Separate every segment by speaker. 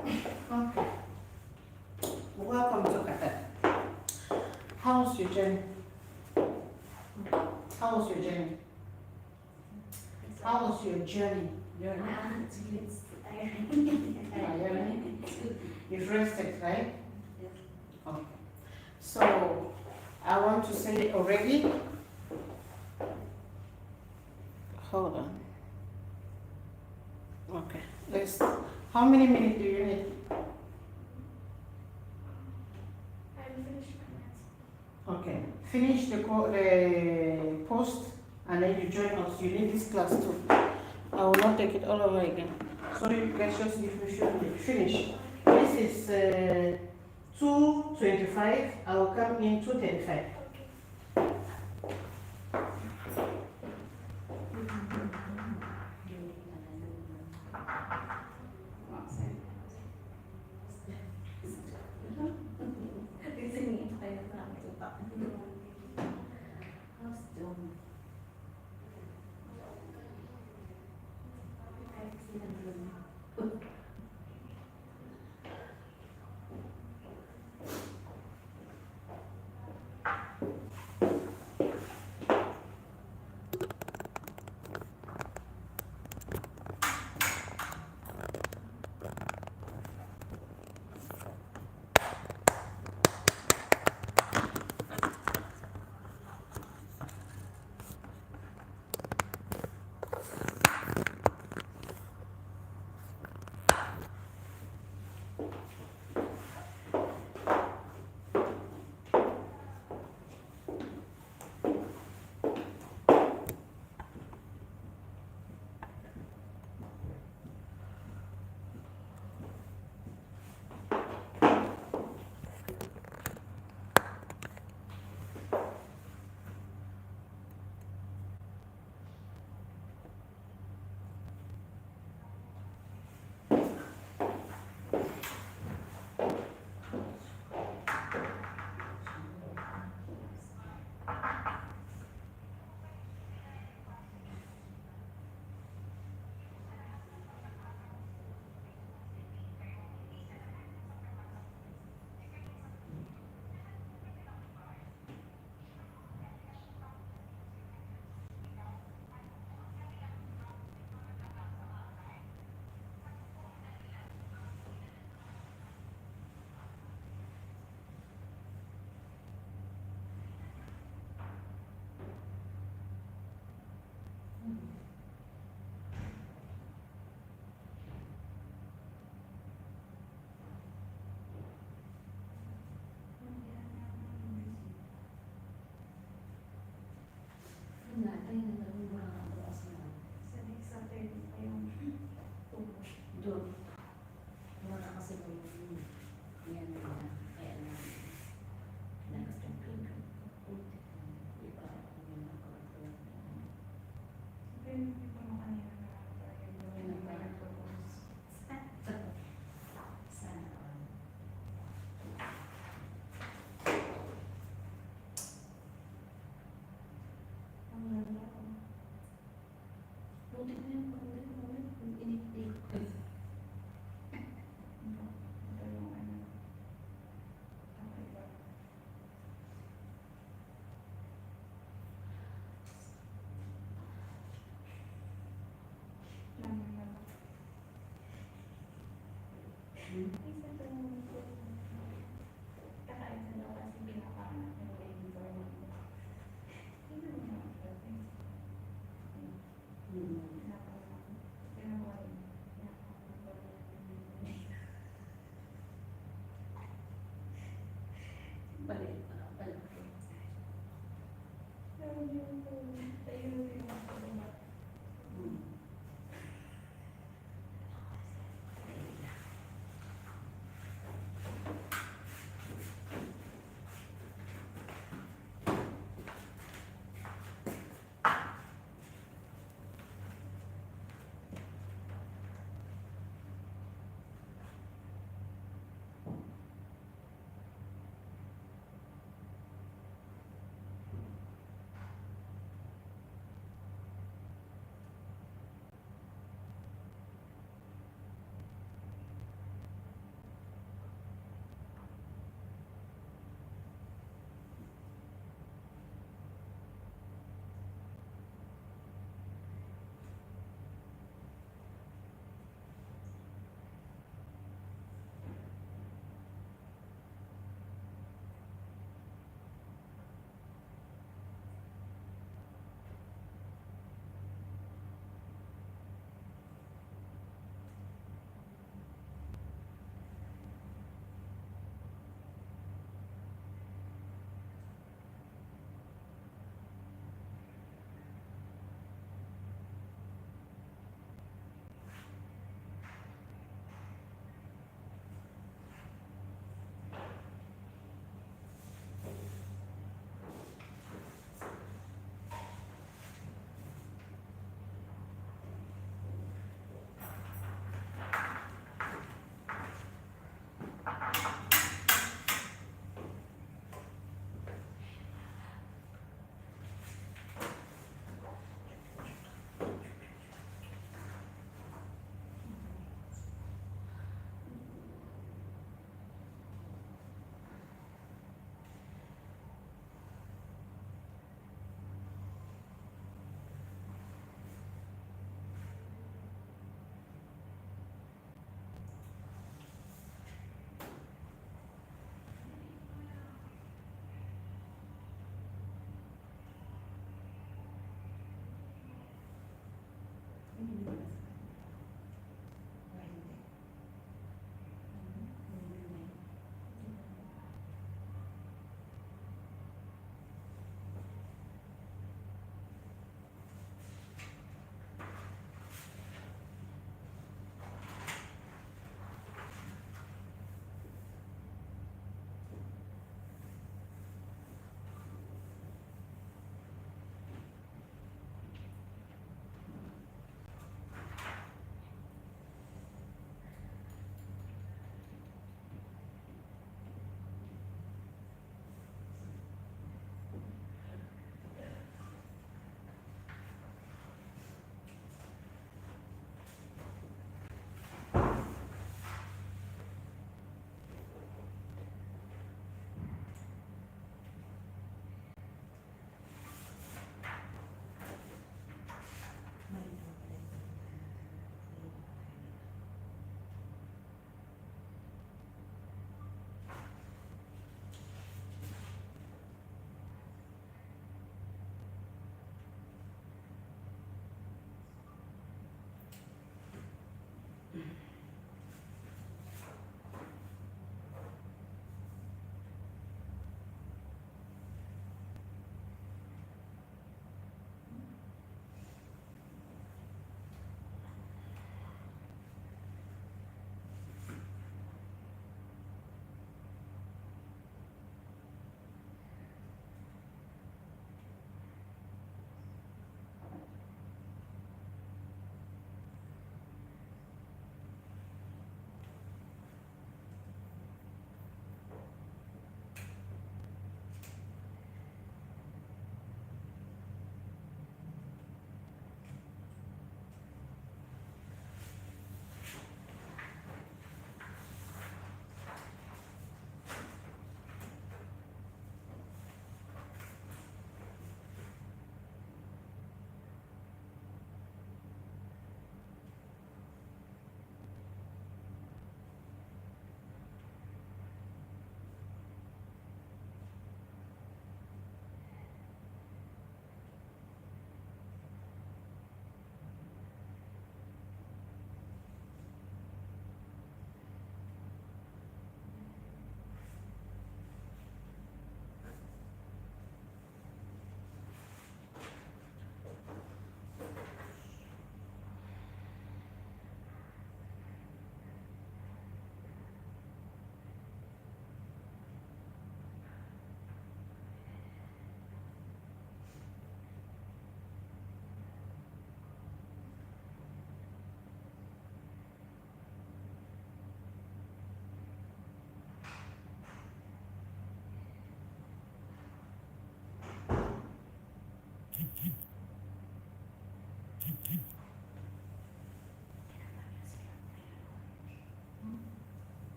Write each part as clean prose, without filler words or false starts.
Speaker 1: Okay. Welcome to Qatar. How's your journey? How was your journey? How was your journey? Tiring? You've rested, right? Okay. So I want to say it already. Hold on. Okay. Let's. How many minutes do you need? Okay. Finish the post and then you join us. You need this class too. I will not take it all over again. So you guys just finish. This is 2:25. I will come in 2:35.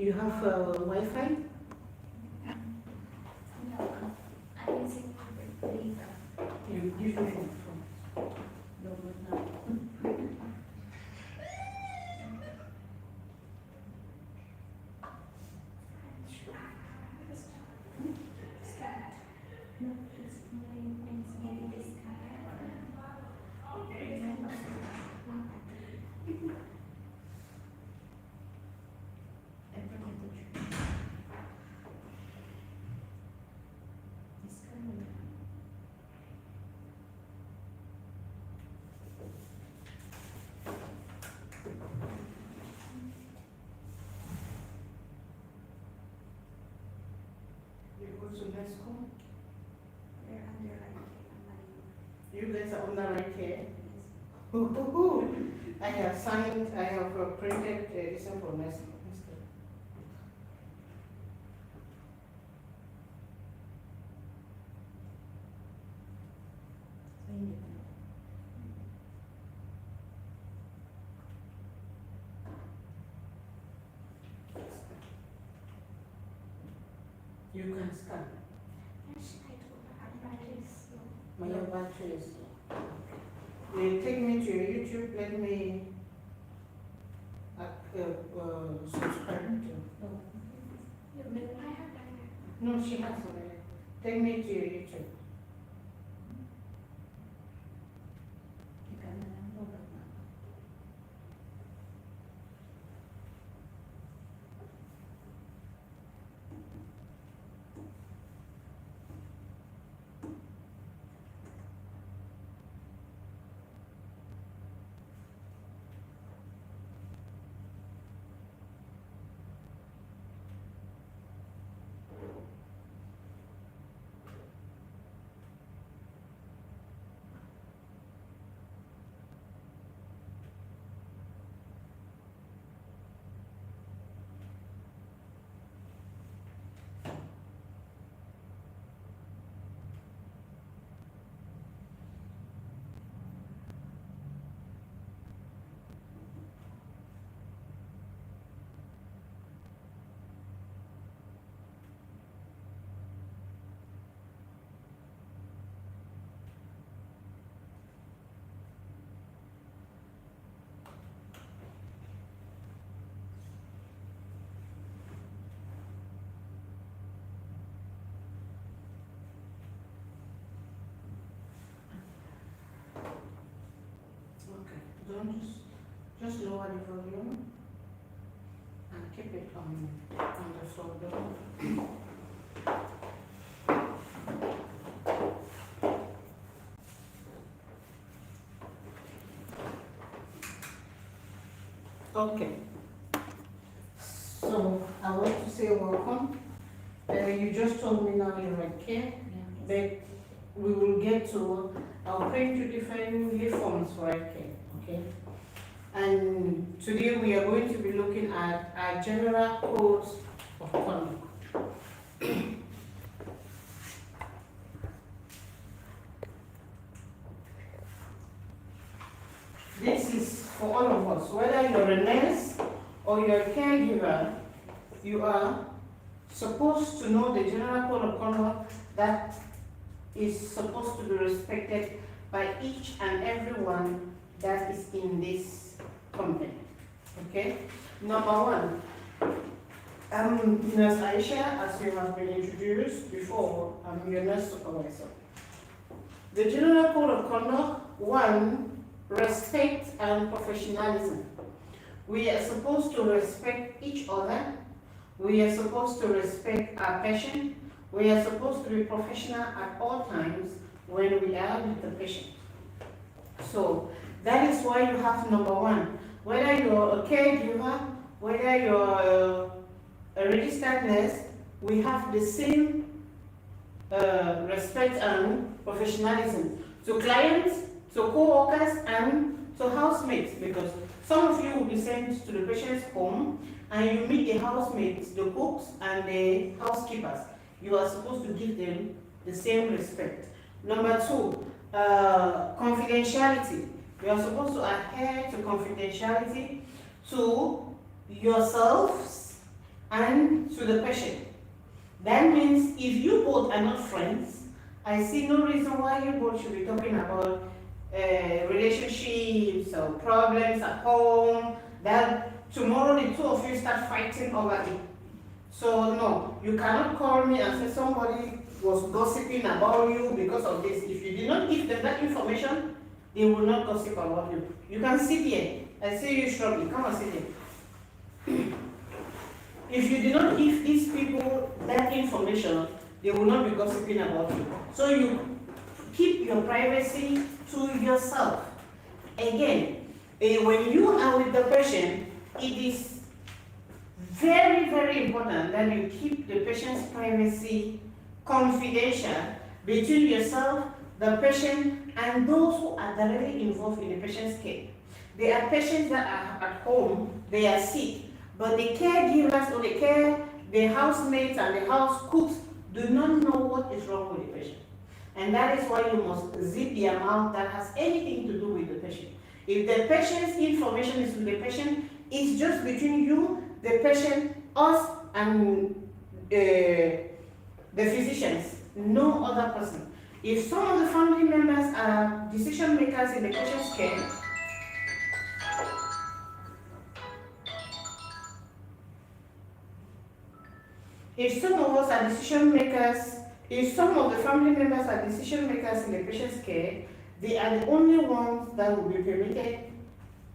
Speaker 1: You have Wi-Fi?
Speaker 2: No, I can see the data.
Speaker 1: You give me your phone. No, but now.
Speaker 2: No, it's maybe this
Speaker 1: You go to next school?
Speaker 2: they're under
Speaker 1: You guys are on the right here. Ooh. I have signed, I have printed this information. You can scan. My battery is low. Take me to your YouTube. Let me subscribe to. No, she has already. Take me to your YouTube. Don't just lower the volume and keep it on the floor. Okay. So I want to say welcome. You just told me now you're at care, but we will get to. I'll print you different leaf forms for care. Okay. And today we are going to be looking at our general codes of conduct. This is for all of us, whether you're a nurse or you're a caregiver, you are supposed to know the general code of conduct that is supposed to be respected by each and everyone that is in this company. Okay? Number one, I'm Nurse Aisha, as you have been introduced before. I'm your nurse supervisor. The general code of conduct, one, respect and professionalism. We are supposed to respect each other. We are supposed to respect our patient. We are supposed to be professional at all times when we are with the patient. So that is why you have number one. Whether you're a caregiver, whether you're a registered nurse, we have the same respect and professionalism to clients, to co-workers, and to housemates, because some of you will be sent to the patient's home and you meet the housemates, the cooks, and the housekeepers. You are supposed to give them the same respect. Number two, confidentiality. You are supposed to adhere to confidentiality to yourselves and to the patient. That means if you both are not friends, I see no reason why you both should be talking about relationships or problems at home, that tomorrow the two of you start fighting over it. So no, you cannot call me and say somebody was gossiping about you because of this. If you did not give them that information, they will not gossip about you. You can sit here. I see you struggling. Come and sit here. If you did not give these people that information, they will not be gossiping about you. So you keep your privacy to yourself. Again, when you are with the patient, it is very, very important that you keep the patient's privacy confidential between yourself, the patient, and those who are directly involved in the patient's care. There are patients that are at home, they are sick, but the caregivers or the housemates and the house cooks do not know what is wrong with the patient. And that is why you must zip the amount that has anything to do with the patient. If the patient's information is with the patient, it's just between you, the patient, us, and the physicians, no other person. If some of the family members are decision makers in the patient's care, if some of us are decision makers, if some of the family members are decision makers in the patient's care, they are the only ones that will be permitted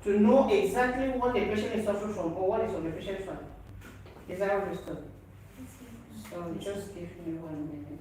Speaker 1: to know exactly what the patient is suffering from or what is on the patient's file. Is that understood? So just give me 1 minute.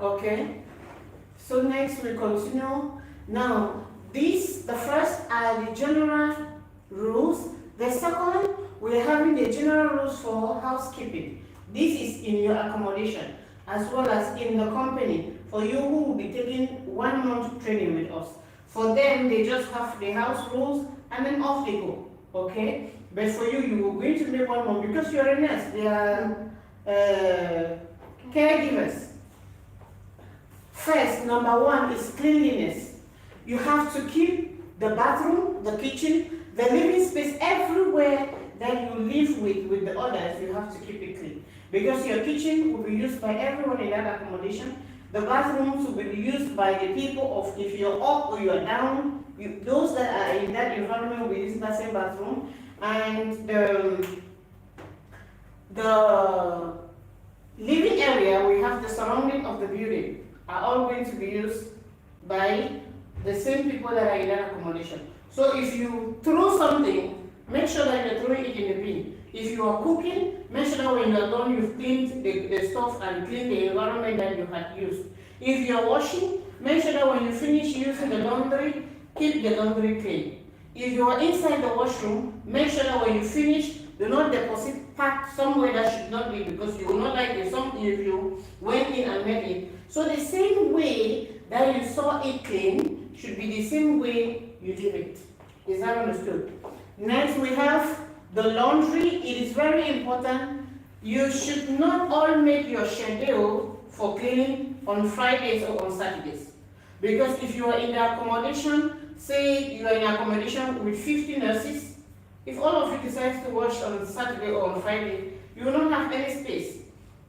Speaker 1: Okay, so next we continue. Now, the first are the general rules. The second, we're having the general rules for housekeeping. This is in your accommodation, as well as in the company, for you who will be taking 1 month training with us. For them, they just have the house rules, and then off they go, okay? But for you, you are going to make 1 month, because you're a nurse, they are caregivers. First, number 1 is cleanliness. You have to keep the bathroom, the kitchen, the living space, everywhere that you live with the others, you have to keep it clean. Because your kitchen will be used by everyone in that accommodation. The bathrooms will be used by the people of, if you're up or you're down, those that are in that environment will be using that same bathroom. And the living area, we have the surrounding of the building, are all going to be used by the same people that are in that accommodation. So if you throw something, make sure that you're throwing it in the bin. If you are cooking, make sure that when you're done, you've cleaned the stuff and cleaned the environment that you had used. If you're washing, make sure that when you finish using the laundry, keep the laundry clean. If you are inside the washroom, make sure that when you finish, do not deposit part somewhere that should not be, because you will not like it if you went in and made it. So the same way that you saw it clean should be the same way you leave it. Is that understood? Next, we have the laundry. It is very important. You should not all make your schedule for cleaning on Fridays or on Saturdays. Because if you are in the accommodation, say you are in accommodation with 50 nurses, if all of you decide to wash on Saturday or on Friday, you will not have any space.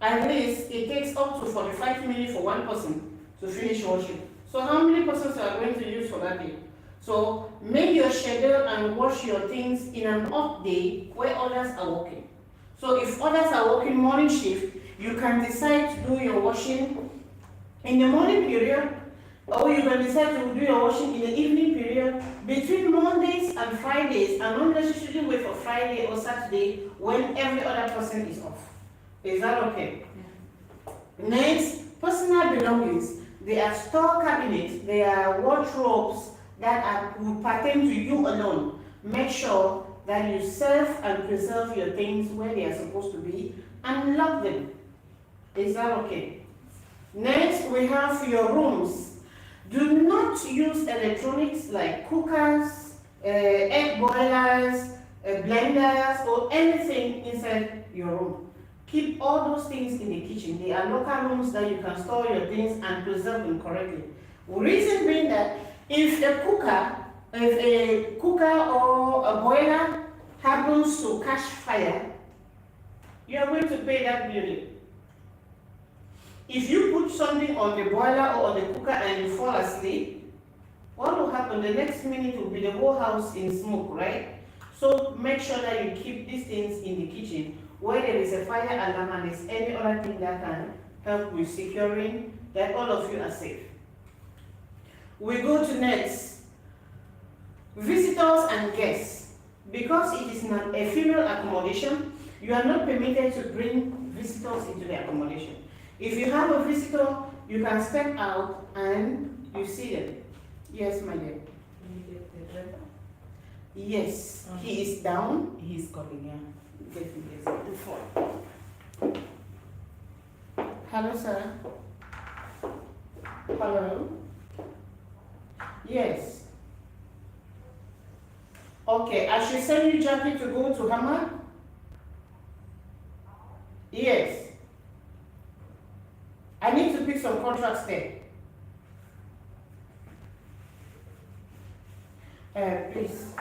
Speaker 1: At least it takes up to 45 minutes for one person to finish washing. So how many persons are going to use for that day? So make your schedule and wash your things in an off day where others are working. So if others are working morning shift, you can decide to do your washing in the morning period, or you can decide to do your washing in the evening period between Mondays and Fridays, and not necessarily wait for Friday or Saturday when every other person is off. Is that okay? Yeah. Next, personal belongings. They are store cabinets, they are wardrobes that will pertain to you alone. Make sure that you save and preserve your things where they are supposed to be and lock them. Is that okay? Next, we have your rooms. Do not use electronics like cookers, egg boilers, blenders, or anything inside your room. Keep all those things in the kitchen. They are local rooms that you can store your things and preserve them correctly. Reason being that if a cooker or a boiler happens to catch fire, you are going to pay that bill. If you put something on the boiler or on the cooker and you fall asleep, what will happen? The next minute will be the whole house in smoke, right? So make sure that you keep these things in the kitchen where there is a fire alarm and there's any other thing that can help with securing that all of you are safe. We go to next. Visitors and guests. Because it is not a female accommodation, you are not permitted to bring visitors into the accommodation. If you have a visitor, you can step out and you see them. Yes, my dear. Yes, he is down.
Speaker 3: He's coming, yeah.
Speaker 1: Hello, sir. Hello. Yes. Okay, I should send you Jackie to go to Hamad? Yes. I need to pick some contracts there. Please.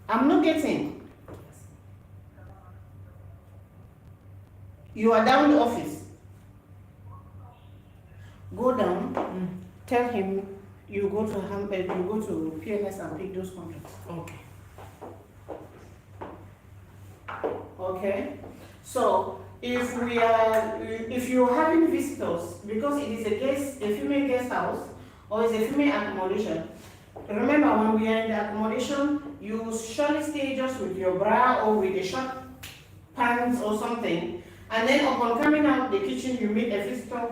Speaker 1: I'm not getting. You are down the office. Go down. Tell him you go to PLS and pick those contracts.
Speaker 3: Okay.
Speaker 1: Okay. So if you're having visitors, because it is a female guest house or it's a female accommodation, remember when we are in the accommodation, you surely stay just with your bra or with a short pants or something, and then upon coming out the kitchen, you meet a visitor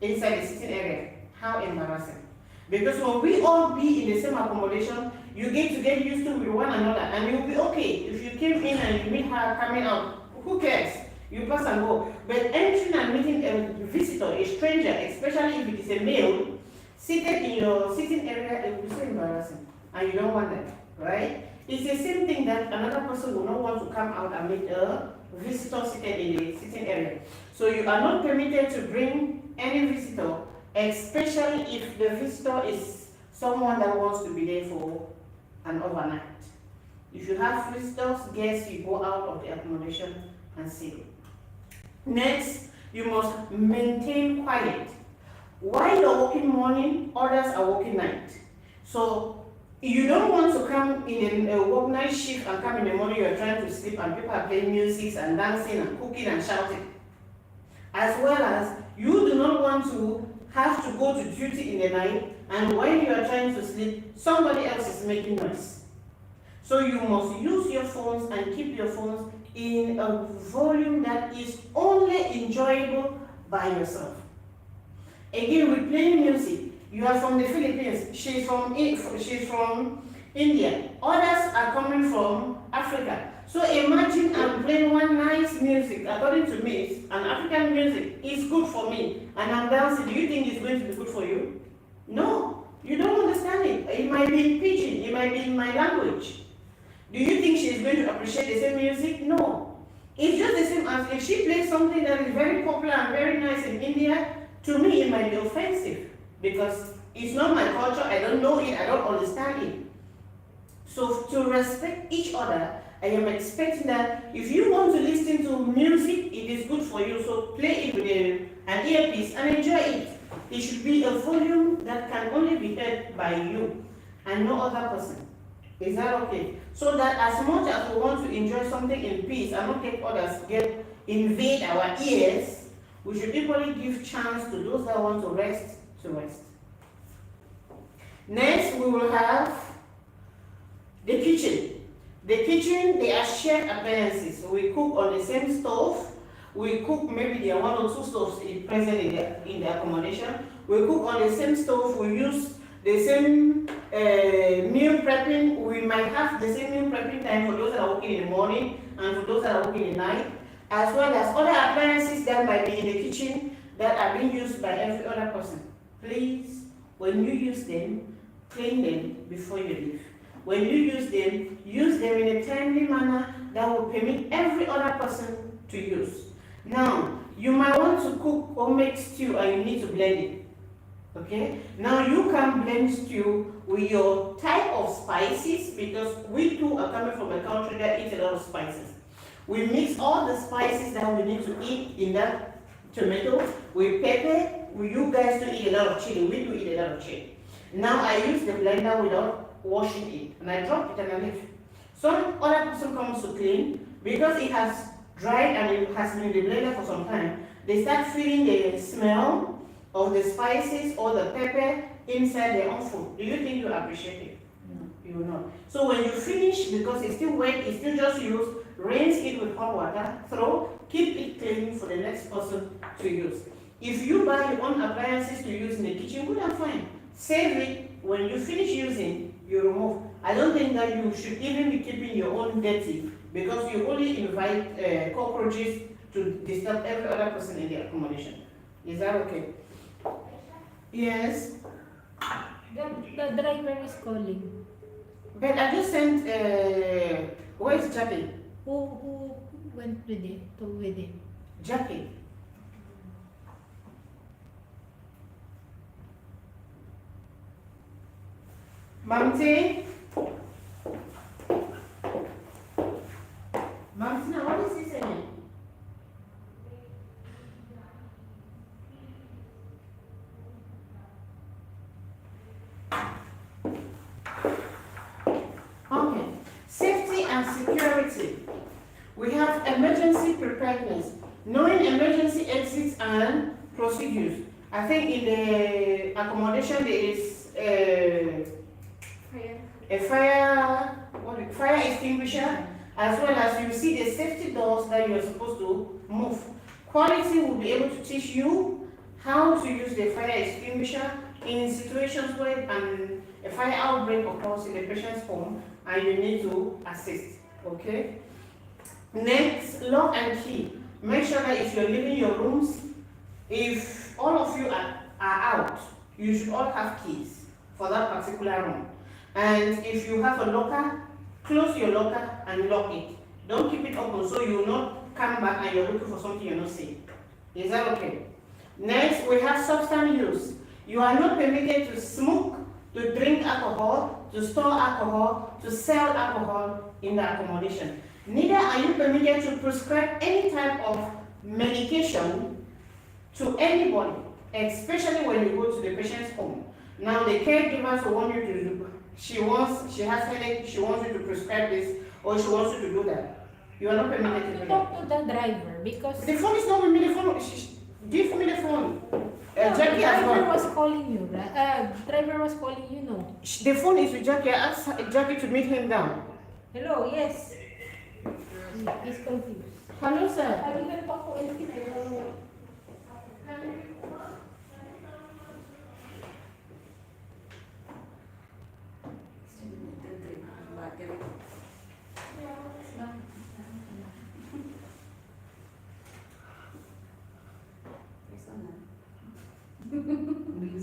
Speaker 1: inside the sitting area. How embarrassing. Because when we all be in the same accommodation, you get used to with one another, and you'll be okay. If you came in and you meet her coming out, who cares? You pass and go. But entering and meeting a visitor, a stranger, especially if it is a male, seated in your sitting area, it will be so embarrassing. And you don't want that, right? It's the same thing that another person will not want to come out and meet a visitor seated in the sitting area. So you are not permitted to bring any visitor, especially if the visitor is someone that wants to be there for an overnight. If you have visitors, guests, you go out of the accommodation and see them. Next, you must maintain quiet. While you're working morning, others are working night. So you don't want to come in a work night shift and come in the morning, you're trying to sleep and people are playing music and dancing and cooking and shouting. As well as you do not want to have to go to duty in the night, and when you are trying to sleep, somebody else is making noise. So you must use your phones and keep your phones in a volume that is only enjoyable by yourself. Again, with playing music, you are from the Philippines, she's from India, others are coming from Africa. So imagine I'm playing one nice music, according to me, an African music is good for me, and I'm dancing. Do you think it's going to be good for you? No, you don't understand it. It might be in pidgin, it might be in my language. Do you think she's going to appreciate the same music? No. It's just the same as if she plays something that is very popular and very nice in India, to me it might be offensive because it's not my culture, I don't know it, I don't understand it. So to respect each other, I am expecting that if you want to listen to music, it is good for you, so play it with an earpiece and enjoy it. It should be a volume that can only be heard by you and no other person. Is that okay? So that as much as we want to enjoy something in peace and not let others invade our ears, we should equally give chance to those that want to rest. Next, we will have the kitchen. The kitchen, they are shared appliances. We cook on the same stove. We cook, maybe there are one or two stoves present in the accommodation. We cook on the same stove. We use the same meal prepping. We might have the same meal prepping time for those that are working in the morning and for those that are working in the night. as well as other appliances that might be in the kitchen that are being used by every other person. Please, when you use them, clean them before you leave. When you use them in a timely manner that will permit every other person to use. Now, you might want to cook or make stew and you need to blend it. Okay? Now you can blend stew with your type of spices, because we too are coming from a country that eats a lot of spices. We mix all the spices that we need to eat in that tomato with pepper. You guys do eat a lot of chili. We do eat a lot of chili. Now I use the blender without washing it, and I drop it and I leave. Some other person comes to clean because it has dried and it has been in the blender for some time. They start feeling the smell of the spices or the pepper inside their own food. Do you think you appreciate it? No, you will not. So when you finish, because it's still wet, it's still just used, rinse it with hot water, throw, keep it clean for the next person to use. If you buy your own appliances to use in the kitchen, good and fine. Save it. When you finish using, you remove. I don't think that you should even be keeping your own dirty, because you only invite cockroaches to disturb every other person in the accommodation. Is that okay? Yes.
Speaker 3: The driver is calling.
Speaker 1: But I just sent, where's Jackie?
Speaker 3: Who went with him?
Speaker 1: Jackie. Mamti? Mamti, now what is he saying? Okay. Safety and security. We have emergency preparedness, knowing emergency exits and procedures. I think in the accommodation there is a fire extinguisher, as well as you see the safety doors that you are supposed to move. Quality will be able to teach you how to use the fire extinguisher in situations where a fire outbreak occurs in the patient's home and you need to assist. Okay? Next, lock and key. Make sure that if you're leaving your rooms, if all of you are out, you should all have keys for that particular room. And if you have a locker, close your locker and lock it. Don't keep it open so you will not come back and you're looking for something you're not seeing. Is that okay? Next, we have substance use. You are not permitted to smoke, to drink alcohol, to store alcohol, to sell alcohol in the accommodation. Neither are you permitted to prescribe any type of medication to anybody, especially when you go to the patient's home. Now the caregivers will want you to do, she has headache, she wants you to prescribe this, or she wants you to do that. You are not permitted to do that.
Speaker 3: Talk to the driver because
Speaker 1: The phone is not with me, the phone, give me the phone. Jackie
Speaker 3: the
Speaker 1: as
Speaker 3: driver
Speaker 1: well.
Speaker 3: was calling you, right? Driver was calling you, no?
Speaker 1: The phone is with Jackie. I asked Jackie to meet him down.
Speaker 3: Hello, yes. He's confused.
Speaker 1: Hello, sir.
Speaker 3: Kaibigan pa po ulit kita.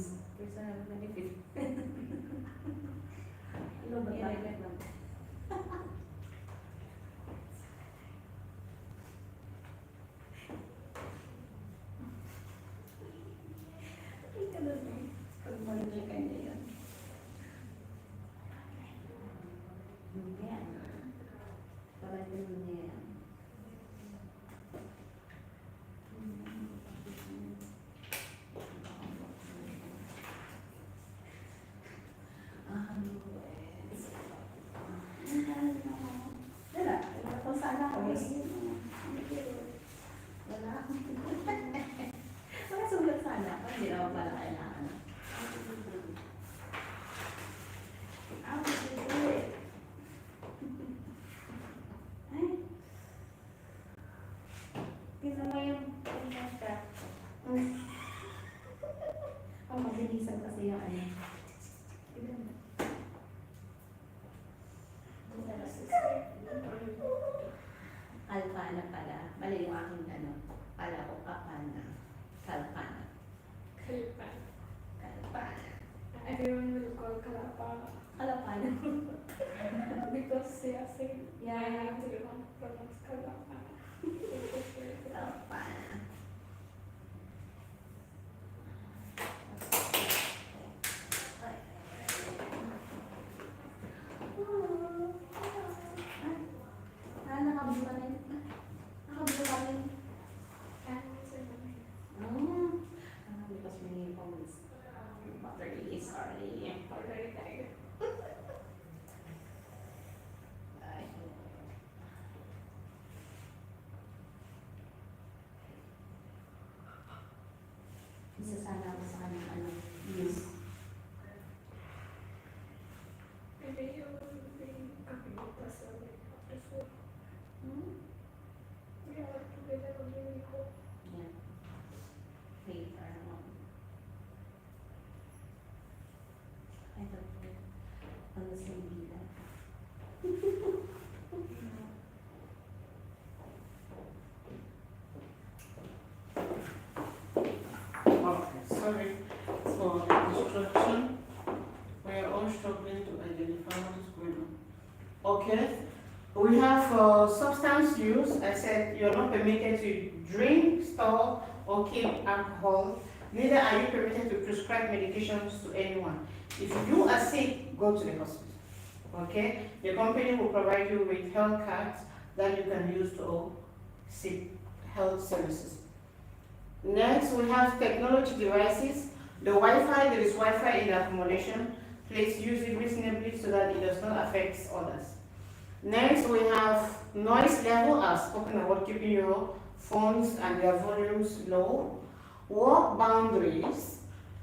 Speaker 2: Personal benefit. Ano ba tayo? Mabilisan kasi yung ano. Alpha. Kalpana pala. Mali yung aking ano. Kala ko kapana. Kalpana.
Speaker 4: Kalipana.
Speaker 2: Kalpana.
Speaker 4: Everyone will call Kalapana.
Speaker 2: Kalapana.
Speaker 4: Because they are saying,
Speaker 2: Yeah,
Speaker 4: I
Speaker 2: yeah.
Speaker 4: have to pronounce Kalapana.
Speaker 2: Kalpana. Nakabilo ka rin. Nakabilo ka rin. Because my phone is battery is already
Speaker 4: Already died.
Speaker 2: Ay. Isa sana ako sa kanyang ano, news.
Speaker 4: Maybe you will be coming with us after school. We are together only we hope.
Speaker 2: Yeah. Later on. I don't know. Ang same bilang.
Speaker 1: Okay, sorry for the distraction. We are all struggling to identify what is going on. Okay, we have substance use. I said you're not permitted to drink, store, or keep alcohol. Neither are you permitted to prescribe medications to anyone. If you are sick, go to the hospital. Okay, the company will provide you with health cards that you can use to seek health services. Next, we have technology devices. The Wi-Fi, there is Wi-Fi in the accommodation. Please use it reasonably so that it does not affect others. Next, we have noise level. I've spoken about keeping your phones and their volumes low. Work boundaries.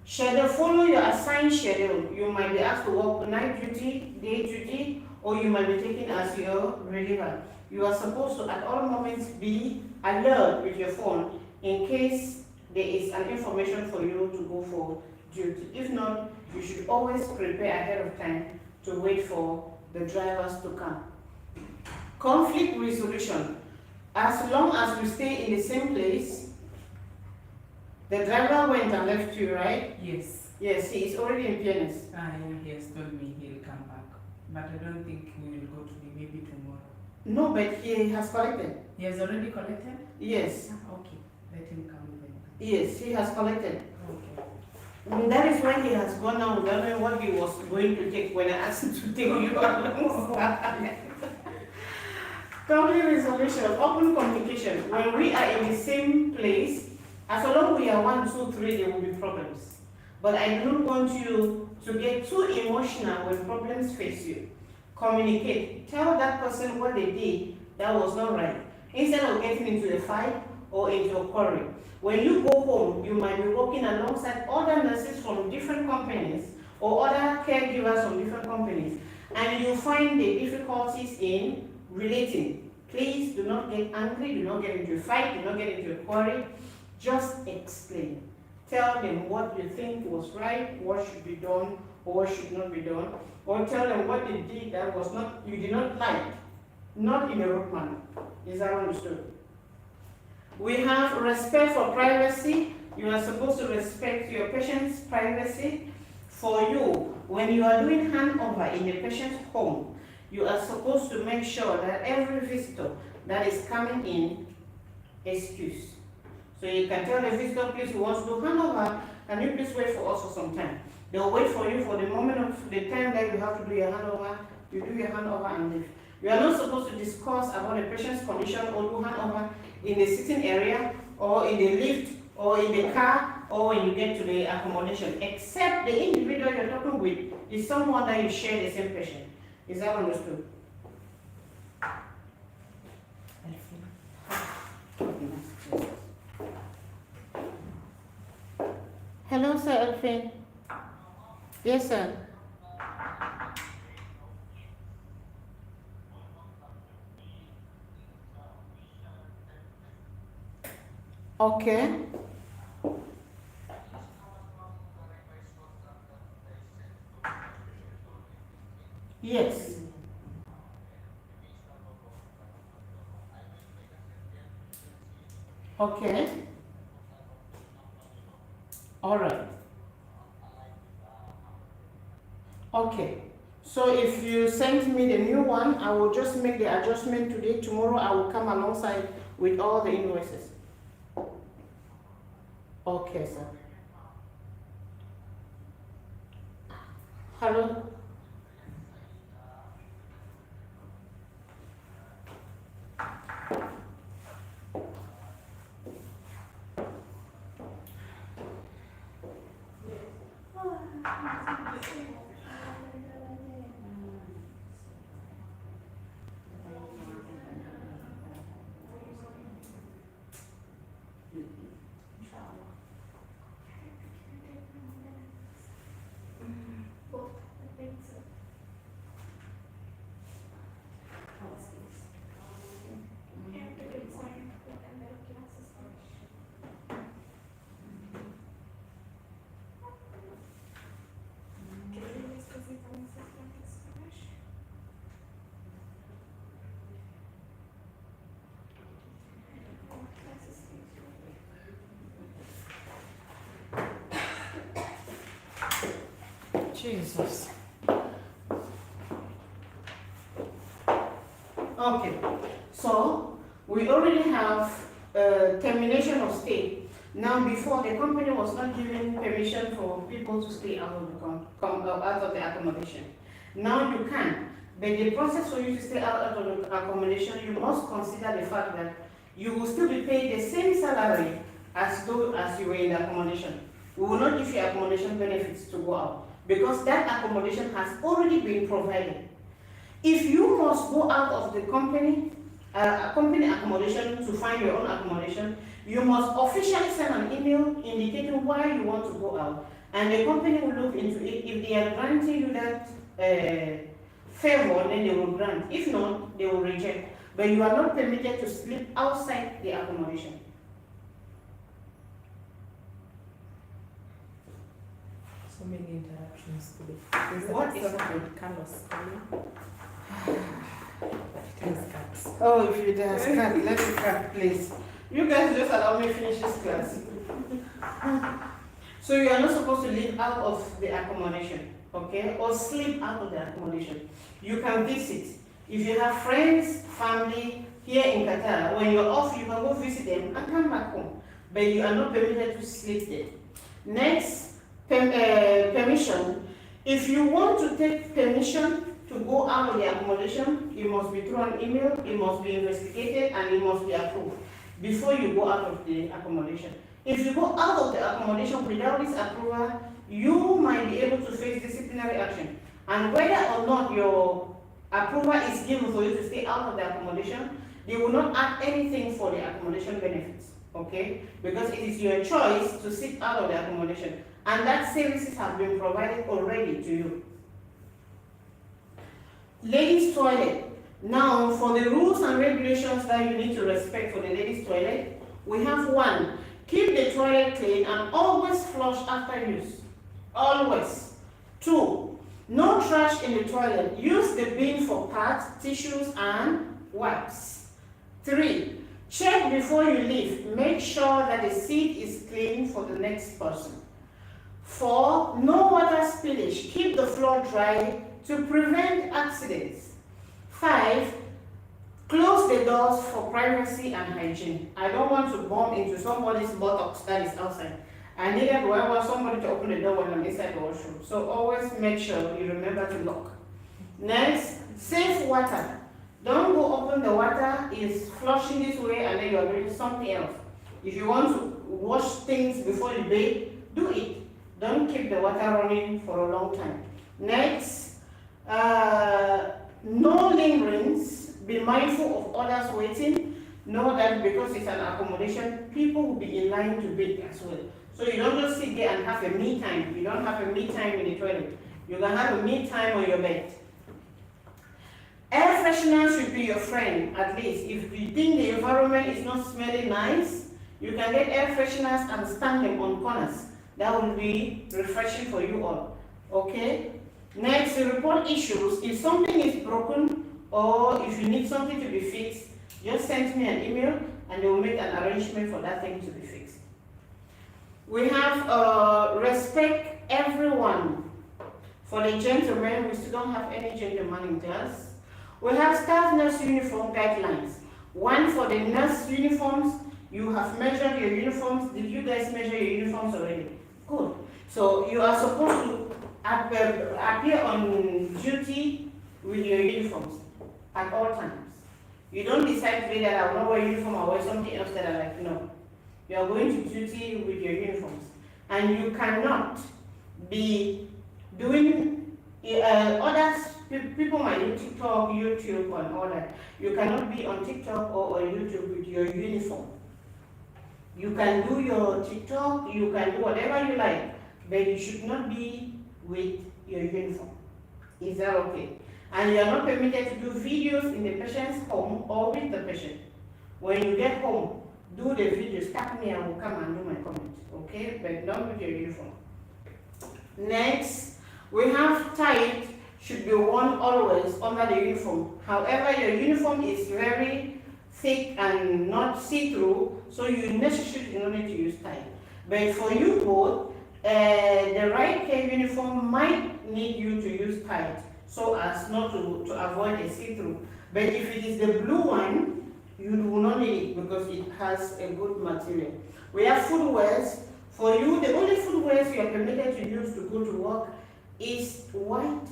Speaker 1: Schedule, follow your assigned schedule. You might be asked to work night duty, day duty, or you might be taken as your reliever. You are supposed to at all moments be alert with your phone in case there is an information for you to go for duty. If not, you should always prepare ahead of time to wait for the drivers to come. Conflict resolution. As long as we stay in the same place, the driver went and left you, right?
Speaker 5: Yes,
Speaker 1: Yes, he is already in PNS.
Speaker 5: yeah, he has told me he'll come back, but I don't think we will go today, maybe tomorrow.
Speaker 1: No, but he has collected.
Speaker 5: He has already collected?
Speaker 1: Yes,
Speaker 5: Okay, let him come then.
Speaker 1: yes, he has collected.
Speaker 5: Okay.
Speaker 1: And that is when he has gone out without knowing what he was going to take when I asked him to take you along. Conflict resolution, open communication. When we are in the same place, as long as we are 1, 2, 3, there will be problems. But I do not want you to get too emotional when problems face you. Communicate. Tell that person what they did that was not right. Instead of getting into a fight or into a quarrel. When you go home, you might be working alongside other nurses from different companies or other caregivers from different companies, and you find the difficulties in relating. Please do not get angry, do not get into a fight, do not get into a quarrel. Just explain. Tell them what you think was right, what should be done, or what should not be done, or tell them what they did that was not, you did not like, not in a rude manner. Is that understood? We have respect for privacy. You are supposed to respect your patient's privacy. For you, when you are doing handover in a patient's home, you are supposed to make sure that every visitor that is coming in is excused. So you can tell the visitor, please, who wants to do handover, can you please wait for us for some time? They'll wait for you for the moment of the time that you have to do your handover. You do your handover and leave. You are not supposed to discuss about the patient's condition or do handover in the sitting area or in the lift or in the car or when you get to the accommodation, except the individual you're talking with is someone that you share the same patient. Is that understood? Hello, Sir Elfin. Yes, sir. Okay. Yes. Okay. All right. Okay. So if you send me the new one, I will just make the adjustment today. Tomorrow I will come alongside with all the invoices. Okay, sir. Hello?
Speaker 4: Both, I think so. And to get signed with American classes. Que eles apresentam essas plantações. Classes.
Speaker 1: Jesus. Okay, so we already have termination of stay. Now, before the company was not giving permission for people to stay out of out of the accommodation. Now you can, but the process for you to stay out of the accommodation, you must consider the fact that you will still be paid the same salary as though as you were in the accommodation. We will not give you accommodation benefits to go out because that accommodation has already been provided. If you must go out of the company accommodation to find your own accommodation, you must officially send an email indicating why you want to go out, and the company will look into it. If they are granting you that favor, then they will grant. If not, they will reject. But you are not permitted to sleep outside the accommodation.
Speaker 6: So many interruptions today. There's
Speaker 1: What
Speaker 6: a
Speaker 1: is
Speaker 6: person
Speaker 1: happening?
Speaker 6: called Carlos calling. Please, Carlos.
Speaker 1: Oh, if you dance, cut, let me cut, please. You guys just allow me to finish this class. So you are not supposed to live out of the accommodation, okay? Or sleep out of the accommodation. You can visit. If you have friends, family here in Qatar, when you're off, you can go visit them and come back home. But you are not permitted to sleep there. Next, permission. If you want to take permission to go out of the accommodation, it must be through an email, it must be investigated, and it must be approved before you go out of the accommodation. If you go out of the accommodation without this approval, you might be able to face disciplinary action. And whether or not your approval is given for you to stay out of the accommodation, they will not add anything for the accommodation benefits, okay? Because it is your choice to sit out of the accommodation, and that services have been provided already to you. Ladies' toilet. Now, for the rules and regulations that you need to respect for the ladies' toilet, we have one, keep the toilet clean and always flush after use. Always. 2, no trash in the toilet. Use the bin for pads, tissues, and wipes. 3, check before you leave. Make sure that the seat is clean for the next person. 4, no water spillage. Keep the floor dry to prevent accidents. 5, close the doors for privacy and hygiene. I don't want to bump into somebody's buttocks that is outside. I needed want somebody to open the door when I'm inside the washroom. So always make sure you remember to lock. Next, safe water. Don't go open the water, it's flushing this way and then you're doing something else. If you want to wash things before you bathe, do it. Don't keep the water running for a long time. Next, no lingerings. Be mindful of others waiting. Know that because it's an accommodation, people will be in line to bathe as well. So you don't just sit there and have a me time. You don't have a me time in the toilet. You can have a me time on your bed. Air freshener should be your friend, at least. If you think the environment is not smelling nice, you can get air fresheners and stand them on corners. That will be refreshing for you all. Okay? Next, report issues. If something is broken or if you need something to be fixed, Just send me an email and they will make an arrangement for that thing to be fixed. We have respect everyone. For the gentlemen, we still don't have any gentleman in class. We have staff nurse uniform guidelines. One for the nurse uniforms, you have measured your uniforms. Did you guys measure your uniforms already? Good. So you are supposed to appear on duty with your uniforms at all times. You don't decide today that I will not wear a uniform, I'll wear something else that I like. No. You are going to duty with your uniforms. And you cannot be doing others. People might do TikTok, YouTube, and all that. You cannot be on TikTok or on YouTube with your uniform. You can do your TikTok, you can do whatever you like, but you should not be with your uniform. Is that okay? And you are not permitted to do videos in the patient's home or with the patient. When you get home, do the videos. Tap me, I will come and do my comment. Okay? But not with your uniform. Next, we have tie should be worn always under the uniform. However, your uniform is very thick and not see-through, so you necessarily do not need to use tie. But for you both, the right care uniform might need you to use tie so as not to avoid a see-through. But if it is the blue one, you will not need it because it has a good material. We have footwears. For you, the only footwears you are permitted to use to go to work is white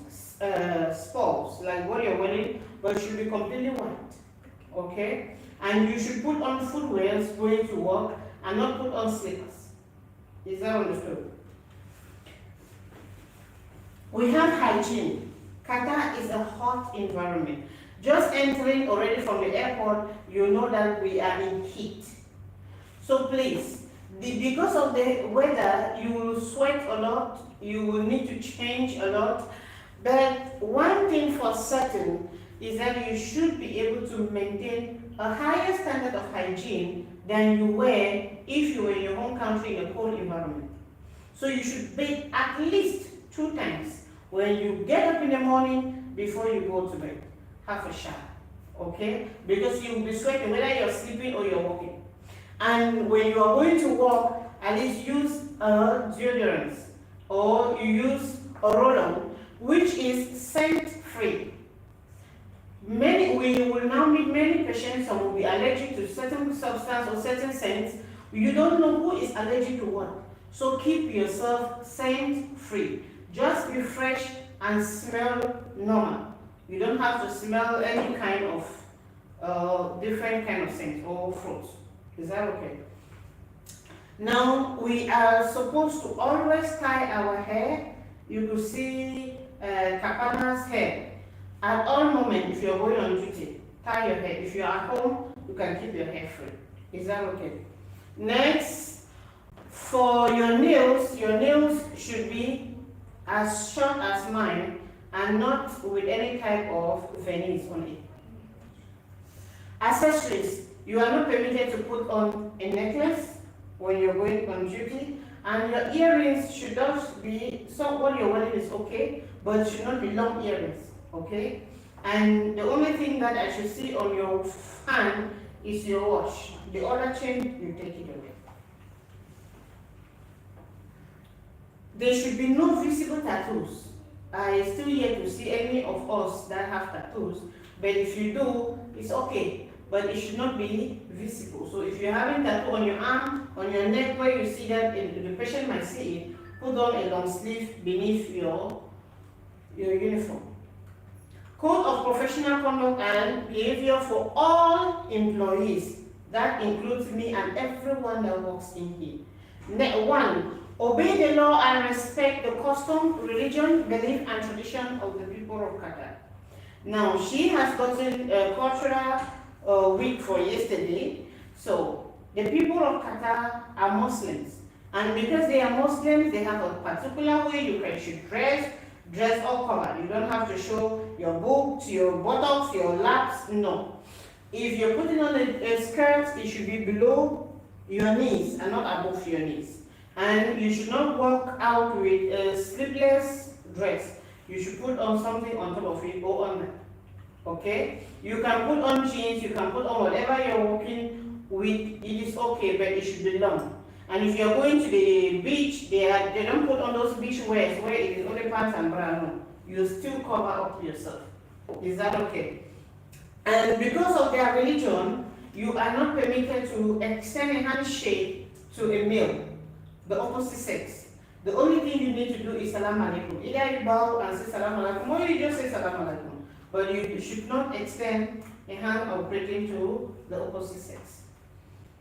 Speaker 1: sports, like what you're wearing, but should be completely white. Okay? And you should put on footwears going to work and not put on slippers. Is that understood? We have hygiene. Qatar is a hot environment. Just entering already from the airport, you know that we are in heat. So please, because of the weather, you will sweat a lot, you will need to change a lot. But one thing for certain is that you should be able to maintain a higher standard of hygiene than you were if you were in your home country in a cold environment. So you should bathe at least 2 times. When you get up in the morning, before you go to bed, have a shower, okay? Because you will be sweating whether you're sleeping or you're walking. And when you are going to walk, at least use a deodorant or you use a roll-on, which is scent-free. We will now meet many patients who will be allergic to certain substance or certain scents. You don't know who is allergic to what. So keep yourself scent-free. Just be fresh and smell normal. You don't have to smell any kind of different kind of scents or fruits. Is that okay? Now, we are supposed to always tie our hair. You could see Kapana's hair. At all moments, if you're going on duty, tie your hair. If you're at home, you can keep your hair free. Is that okay? Next, for your nails should be as short as mine and not with any type of vernice on it. Accessories, you are not permitted to put on a necklace when you're going on duty, and your earrings should not be, so what you're wearing is okay, but it should not be long earrings, okay? And the only thing that I should see on your hand is your watch. The other chain, you take it away. There should be no visible tattoos. I still yet to see any of us that have tattoos, but if you do, it's okay. But it should not be visible. So if you're having tattoo on your arm, on your neck, where you see that the patient might see it, put on a long sleeve beneath your uniform. Code of professional conduct and behavior for all employees. That includes me and everyone that works in here. 1. Obey the law and respect the custom, religion, belief, and tradition of the people of Qatar. Now, she has gotten a cultural week for yesterday. So, the people of Qatar are Muslims. And because they are Muslims, they have a particular way you should dress all covered. You don't have to show your boobs, your buttocks, your laps, no. If you're putting on a skirt, it should be below your knees and not above your knees. And you should not walk out with a sleeveless dress. You should put on something on top of it or on that. Okay? You can put on jeans, you can put on whatever you're working with, it is okay, but it should be long. And if you're going to the beach, they don't put on those beach wears where it is only pants and bra, no. You still cover up yourself. Is that okay? And because of their religion, you are not permitted to extend a handshake to a male, the opposite sex. The only thing you need to do is salam alaikum. Either you bow and say salam alaikum, or you just say salam alaikum. But you should not extend a hand or greeting to the opposite sex.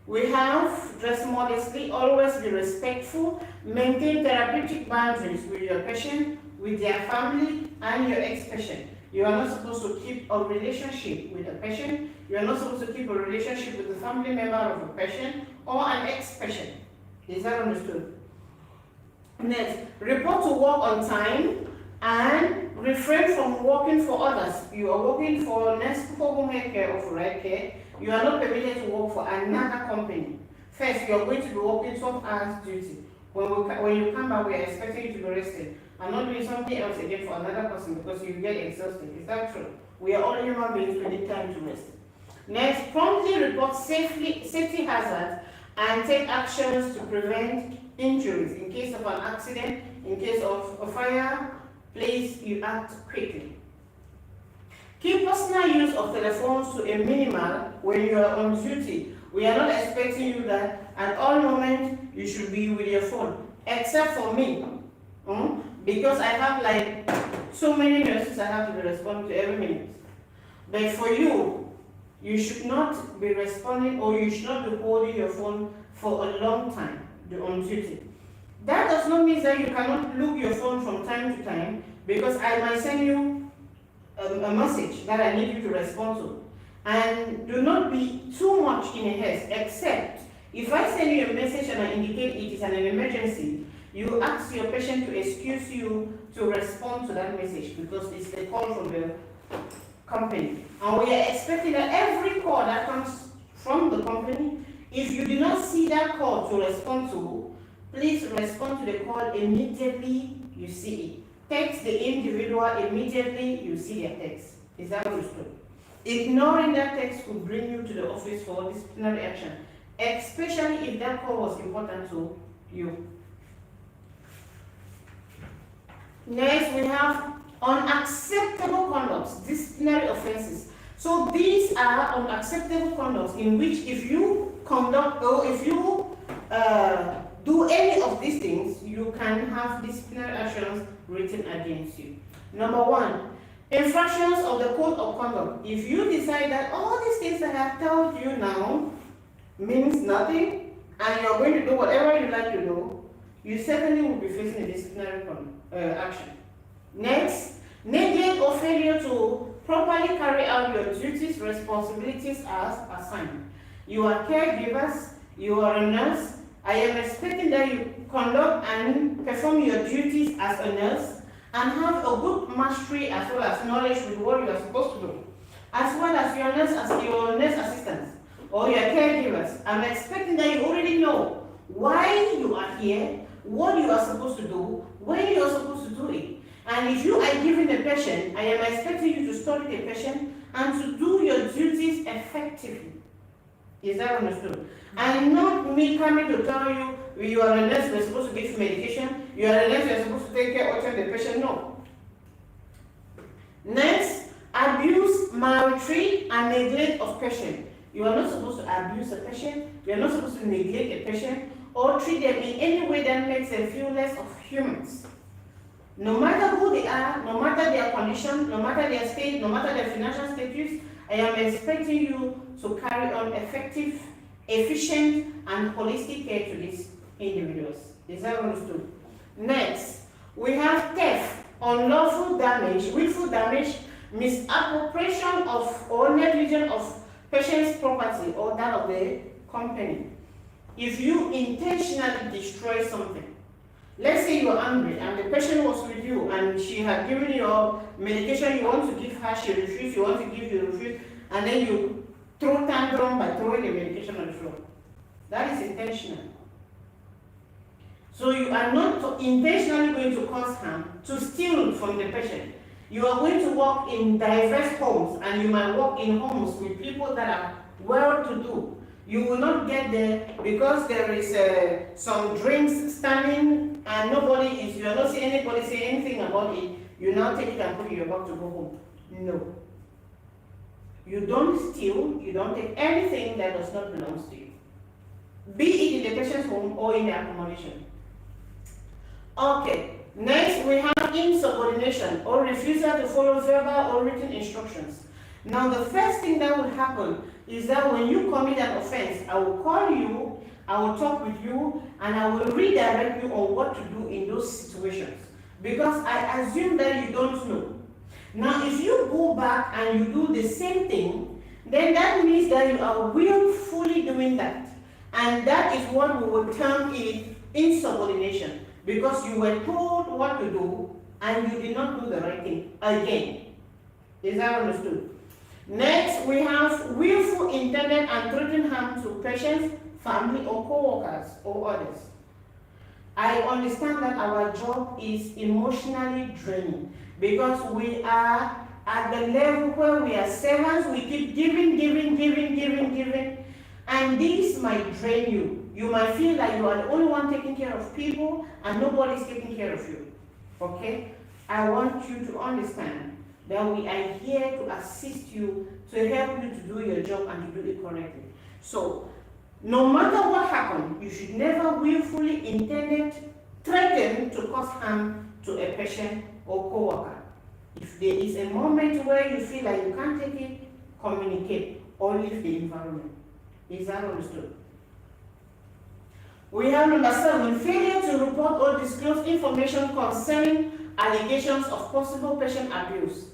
Speaker 1: We have dress modestly, always be respectful, maintain therapeutic boundaries with your patient, with their family, and your ex-patient. You are not supposed to keep a relationship with a patient. You are not supposed to keep a relationship with a family member of a patient or an ex-patient. Is that understood? Next, report to work on time and refrain from working for others. You are working for next home care or for right care. You are not permitted to work for another company. First, you are going to be working 12 hours duty. When you come back, we are expecting you to be rested and not doing something else again for another person because you get exhausted. Is that true? We are all human beings, we need time to rest. Next, promptly report safety hazards and take actions to prevent injuries. In case of an accident, in case of a fire, please, you act quickly. Keep personal use of telephones to a minimal when you are on duty. We are not expecting you that at all moments you should be with your phone, except for me. Because I have like so many nurses I have to be responding to every minute. But for you, you should not be responding or you should not be holding your phone for a long time on duty. That does not mean that you cannot look your phone from time to time because I might send you a message that I need you to respond to. And do not be too much in a haste, except if I send you a message and I indicate it is an emergency, you ask your patient to excuse you to respond to that message because it's a call from the company. And we are expecting that every call that comes from the company, if you do not see that call to respond to, please respond to the call immediately you see it. Text the individual immediately you see their text. Is that understood? Ignoring that text will bring you to the office for disciplinary action, especially if that call was important to you. Next, we have unacceptable conducts, disciplinary offenses. So these are unacceptable conducts in which if you conduct or if you do any of these things, you can have disciplinary actions written against you. Number one, infractions of the code of conduct. If you decide that all these things I have told you now means nothing and you're going to do whatever you like to do, you certainly will be facing a disciplinary action. Next, neglect or failure to properly carry out your duties, responsibilities as assigned. You are caregivers, you are a nurse. I am expecting that you conduct and perform your duties as a nurse and have a good mastery as well as knowledge with what you are supposed to do, as well as your nurse assistants or your caregivers. I'm expecting that you already know why you are here, what you are supposed to do, when you are supposed to do it. And if you are giving a patient, I am expecting you to study the patient and to do your duties effectively. Is that understood? And not me coming to tell you, you are a nurse, we're supposed to give medication, you are a nurse, you're supposed to take care of the patient. No. Next, abuse, maltreat, and neglect of patient. You are not supposed to abuse a patient, you are not supposed to neglect a patient, or treat them in any way that makes them feel less of humans. No matter who they are, no matter their condition, no matter their state, no matter their financial status, I am expecting you to carry on effective, efficient, and holistic care to these individuals. Is that understood? Next, we have theft, unlawful damage, willful damage, misappropriation of or negligence of patient's property or that of the company. If you intentionally destroy something, let's say you are angry and the patient was with you and she had given you your medication, you want to give her, she refused, you want to give, you refuse, and then you throw tantrum by throwing the medication on the floor. That is intentional. So you are not intentionally going to cause harm, to steal from the patient. You are going to work in diverse homes, and you might work in homes with people that are well-to-do. You will not get there because there is some drinks standing and you are not seeing anybody say anything about it. You now take it and put it in your bag to go home. No. You don't steal, you don't take anything that does not belong to you. Be it in the patient's home or in the accommodation. Okay, next we have insubordination or refusal to follow verbal or written instructions. Now the first thing that will happen is that when you commit an offense, I will call you, I will talk with you, and I will redirect you on what to do in those situations. Because I assume that you don't know. Now if you go back and you do the same thing, then that means that you are willfully doing that. And that is what we will term it insubordination. Because you were told what to do and you did not do the right thing again. Is that understood? Next, we have willful, intended, and threatened harm to patients, family, or co-workers, or others. I understand that our job is emotionally draining because we are at the level where we are servants, we keep giving, and this might drain you. You might feel like you are the only one taking care of people and nobody is taking care of you. Okay? I want you to understand that we are here to assist you, to help you to do your job and to do it correctly. So, no matter what happens, you should never willfully intended threaten to cause harm to a patient or co-worker. If there is a moment where you feel like you can't take it, communicate or leave the environment. Is that understood? We have number 7, failure to report or disclose information concerning allegations of possible patient abuse.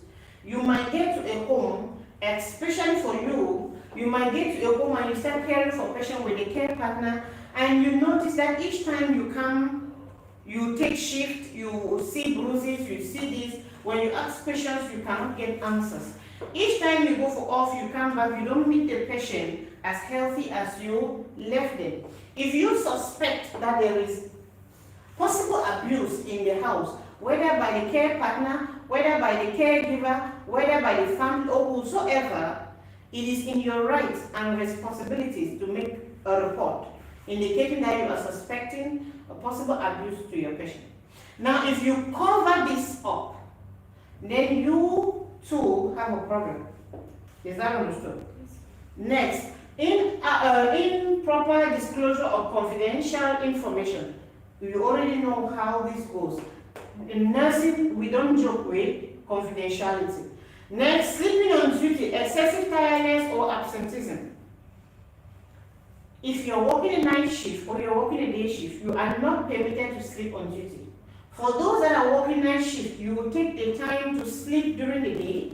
Speaker 1: You might get to a home, especially for you, you might get to a home and you start caring for a patient with a care partner, and you notice that each time you come, you take shift, you see bruises, you see this. When you ask patients, you cannot get answers. Each time you go for off, you come back, you don't meet the patient as healthy as you left them. If you suspect that there is possible abuse in the house, whether by the care partner, whether by the caregiver, whether by the family or whosoever, it is in your rights and responsibilities to make a report indicating that you are suspecting a possible abuse to your patient. Now, if you cover this up, then you too have a problem. Is that understood? Next, improper disclosure of confidential information. You already know how this goes. In nursing, we don't joke with confidentiality. Next, sleeping on duty, excessive tiredness or absenteeism. If you're working a night shift or you're working a day shift, you are not permitted to sleep on duty. For those that are working night shift, you will take the time to sleep during the day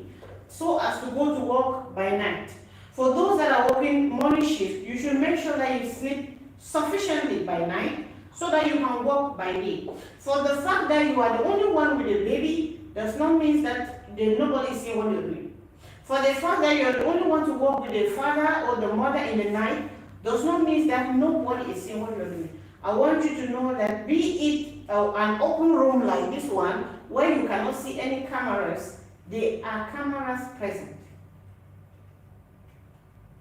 Speaker 1: so as to go to work by night. For those that are working morning shift, you should make sure that you sleep sufficiently by night so that you can work by day. For the fact that you are the only one with a baby does not mean that nobody is seeing what you're doing. For the fact that you're the only one to work with the father or the mother in the night does not mean that nobody is seeing what you're doing. I want you to know that be it an open room like this one, where you cannot see any cameras, there are cameras present.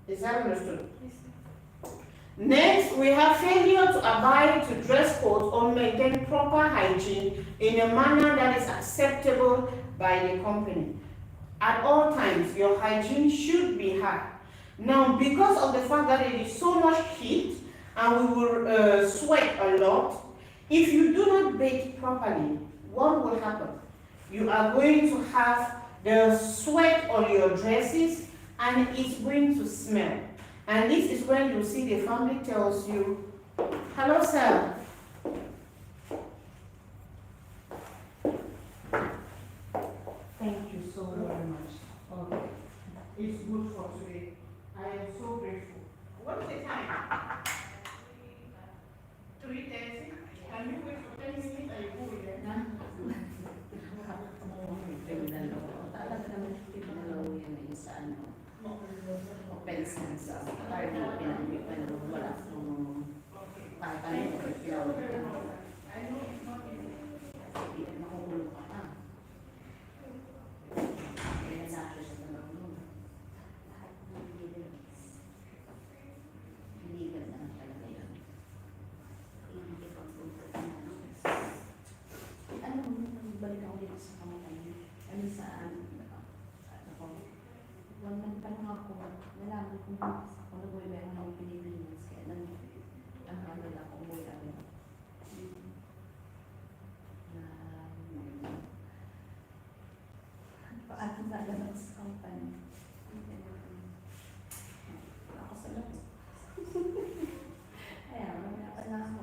Speaker 1: Is that understood? Yes. Next, we have failure to abide to dress codes or maintain proper hygiene in a manner that is acceptable by the company. At all times, your hygiene should be high. Now, because of the fact that it is so much heat and we will sweat a lot, if you do not bathe properly, what will happen? You are going to have the sweat on your dresses and it's going to smell. And this is when you see the family tells you, hello sir. Thank you so very much. Okay. It's good for today. I am so grateful. What's the time? 3:30. Can you wait for 10 minutes and you go again?
Speaker 2: Kung nag-uwi ba ako ng Pilipinas, kaya ang ano lang kung umuwi kami. Paano ba naman sa company? Ako sa loob. Kaya, mamaya na ako.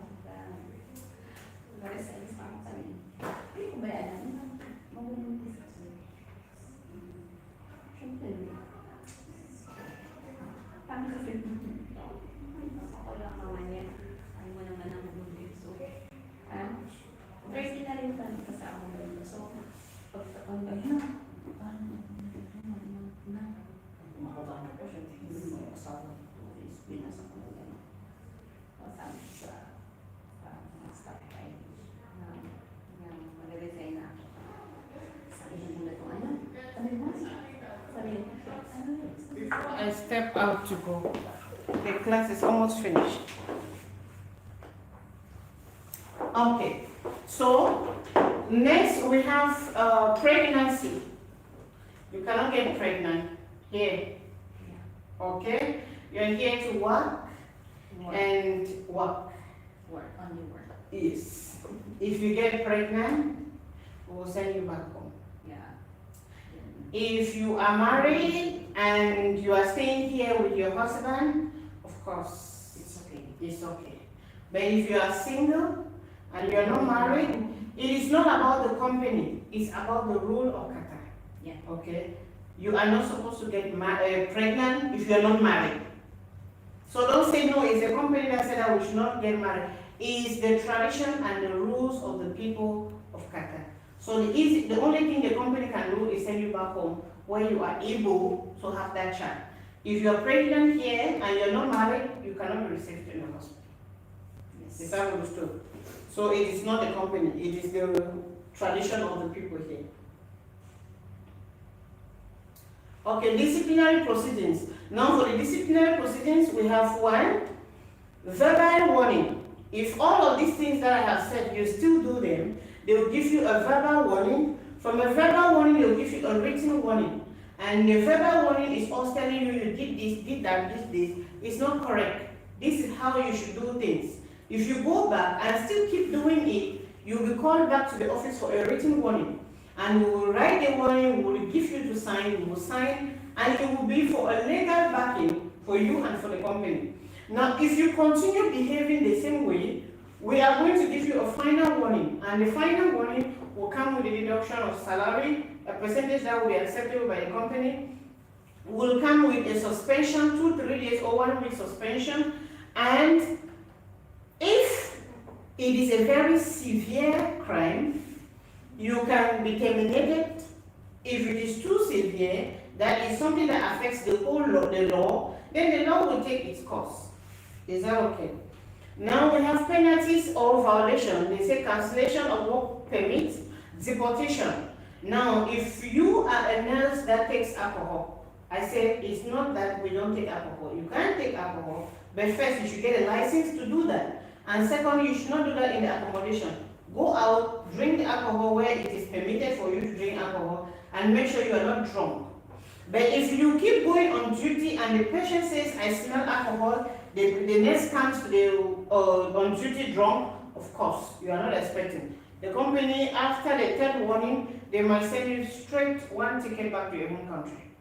Speaker 2: Resign sa company. Hindi ko ba yan? Mabunutis ako. Siyempre. Paano ka film? Ako lang naman yan. Ayaw mo naman ang mabunutis. So, first na rin tayo kasama mo. So, pagkakang gano'n, paano na makabang ko siya. Hindi mo yung asawa ko. Binasa ko na gano'n. Kasama sa staff tayo. Mag-resign na ako. Sabi niya muna ito, ano? Sabi mo? Sabi niya, ano?
Speaker 1: I step out to go. The class is almost finished. Okay, so next we have pregnancy. You cannot get pregnant here. Okay, you're here to work and work.
Speaker 2: Work, only work.
Speaker 1: Yes. If you get pregnant, we will send you back home.
Speaker 2: Yeah.
Speaker 1: If you are married and you are staying here with your husband, of course,
Speaker 2: It's okay.
Speaker 1: it's okay. But if you are single and you are not married, it is not about the company, it's about the rule of Qatar.
Speaker 2: Yeah.
Speaker 1: Okay? You are not supposed to get pregnant if you are not married. So don't say no, it's the company that said that we should not get married. It's the tradition and the rules of the people of Qatar. So the only thing the company can do is send you back home where you are able to have that child. If you are pregnant here and you're not married, you cannot be received in the hospital. Is that understood? So it is not the company, it is the tradition of the people here. Okay, disciplinary proceedings. Now for the disciplinary proceedings, we have one, verbal warning. If all of these things that I have said, you still do them, they will give you a verbal warning. From a verbal warning, they will give you a written warning. And the verbal warning is also telling you, you did this, did that, this. It's not correct. This is how you should do things. If you go back and still keep doing it, you'll be called back to the office for a written warning. And we will write the warning, we will give you to sign, you will sign, and it will be for a legal backing for you and for the company. Now, if you continue behaving the same way, we are going to give you a final warning, and the final warning will come with a deduction of salary, a percentage that will be acceptable by the company, will come with a suspension, 2, 3 days or 1 week suspension, and if it is a very severe crime, you can be terminated. If it is too severe, that is something that affects the whole law, then the law will take its course. Is that okay? Now we have penalties or violation. They say cancellation of work permit, deportation. Now, if you are a nurse that takes alcohol, I said it's not that we don't take alcohol. You can take alcohol, but first you should get a license to do that. And second, you should not do that in the accommodation. Go out, drink the alcohol where it is permitted for you to drink alcohol, and make sure you are not drunk. But if you keep going on duty and the patient says, I smell alcohol, the nurse comes to the on duty drunk, of course, you are not expecting. The company, after the third warning, they might send you straight one ticket back to your home country.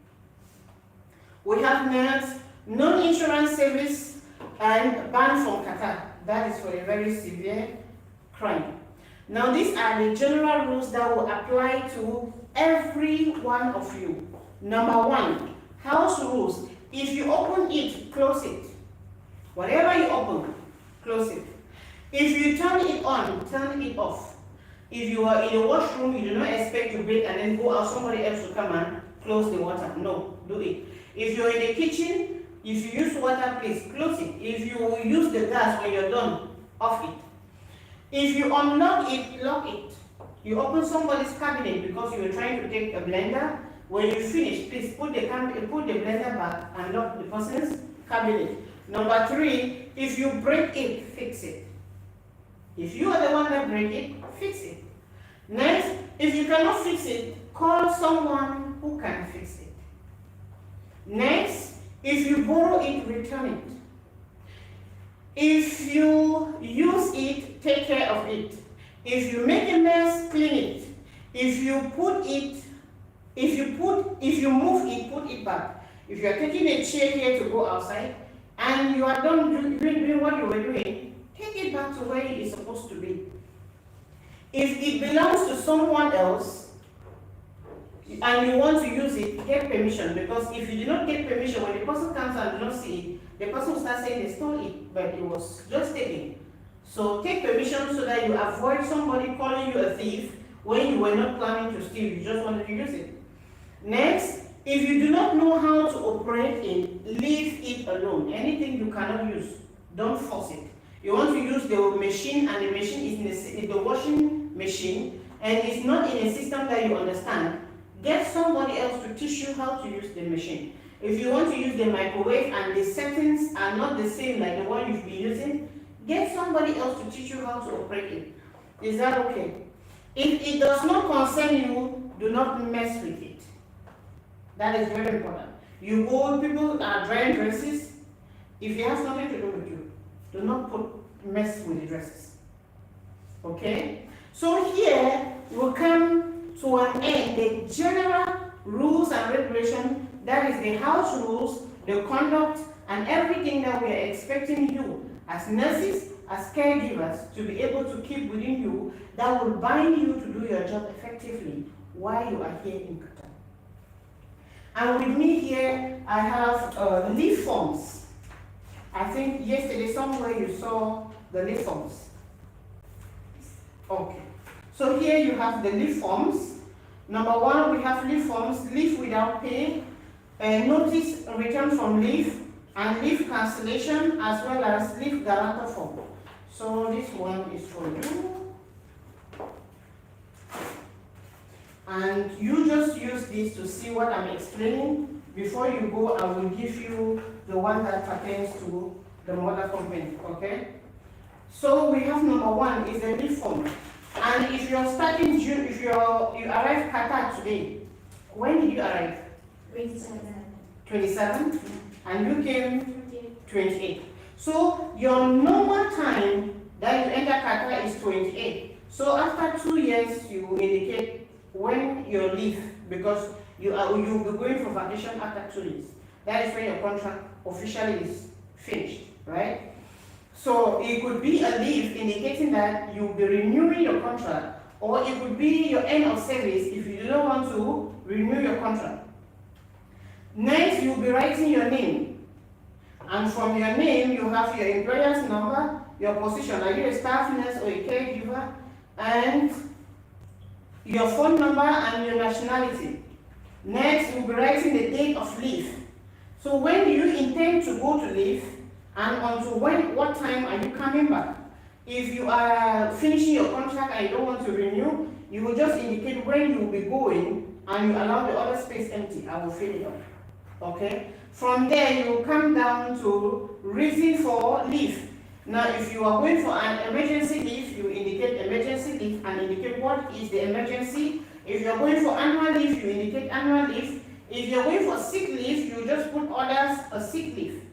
Speaker 1: We have nurse, non-insurance service, and ban from Qatar. That is for a very severe crime. Now these are the general rules that will apply to every one of you. Number 1, house rules. If you open it, close it. Whatever you open, close it. If you turn it on, turn it off. If you are in a washroom, you do not expect to break and then go out, somebody else will come and close the water. No, do it. If you're in the kitchen, if you use water, please close it. If you use the gas when you're done, off it. If you unlock it, lock it. You open somebody's cabinet because you were trying to take a blender. When you finish, please put the blender back and lock the person's cabinet. Number 3, if you break it, fix it. If you are the one that break it, fix it. Next, if you cannot fix it, call someone who can fix it. Next, If you borrow it, return it. If you use it, take care of it. If you make a mess, clean it. If you move it, put it back. If you are taking a chair here to go outside and you are done doing what you were doing, take it back to where it is supposed to be. If it belongs to someone else and you want to use it, get permission, because if you do not get permission, when the person comes and does not see it, the person will start saying they stole it, but it was just taken. So take permission so that you avoid somebody calling you a thief when you were not planning to steal, you just wanted to use it. Next, if you do not know how to operate it, leave it alone. Anything you cannot use, don't force it. You want to use the machine and the machine is in the washing machine and it's not in a system that you understand, get somebody else to teach you how to use the machine. If you want to use the microwave and the settings are not the same like the one you've been using, get somebody else to teach you how to operate it. Is that okay? If it does not concern you, do not mess with it. That is very important. You go, people are drying dresses. If it has nothing to do with you, do not mess with the dresses. Okay? So here will come to an end the general rules and regulations, that is the house rules, the conduct, and everything that we are expecting you as nurses, as caregivers, to be able to keep within you, that will bind you to do your job effectively while you are here in Qatar. And with me here, I have leave forms. I think yesterday somewhere you saw the leave forms. Okay. So here you have the leave forms. Number one, we have leave forms, leave without pay, notice return from leave, and leave cancellation, as well as leave guarantor form. So this one is for you. And you just use this to see what I'm explaining. Before you go, I will give you the one that pertains to the mother company, okay? So we have number one is the leave form. And if you're starting June, if you arrive Qatar today, when did you arrive? 27. And you came 28. So your normal time that you enter Qatar is 28. So after 2 years, you indicate when you leave, because you'll be going for vacation after 2 years. That is when your contract officially is finished, right? So it could be a leave indicating that you'll be renewing your contract, or it could be your end of service if you do not want to renew your contract. Next, you'll be writing your name. And from your name, you have your employer's number, your position. Are you a staff nurse or a caregiver? And your phone number and your nationality. Next, you'll be writing the date of leave. So when do you intend to go to leave, and until what time are you coming back? If you are finishing your contract and you don't want to renew, you will just indicate when you will be going and you allow the other space empty. I will fill it up. Okay? From there, you will come down to reason for leave. Now, if you are going for an emergency leave, you indicate emergency leave and indicate what is the emergency. If you are going for annual leave, you indicate annual leave. If you are going for sick leave, you just put others a sick leave.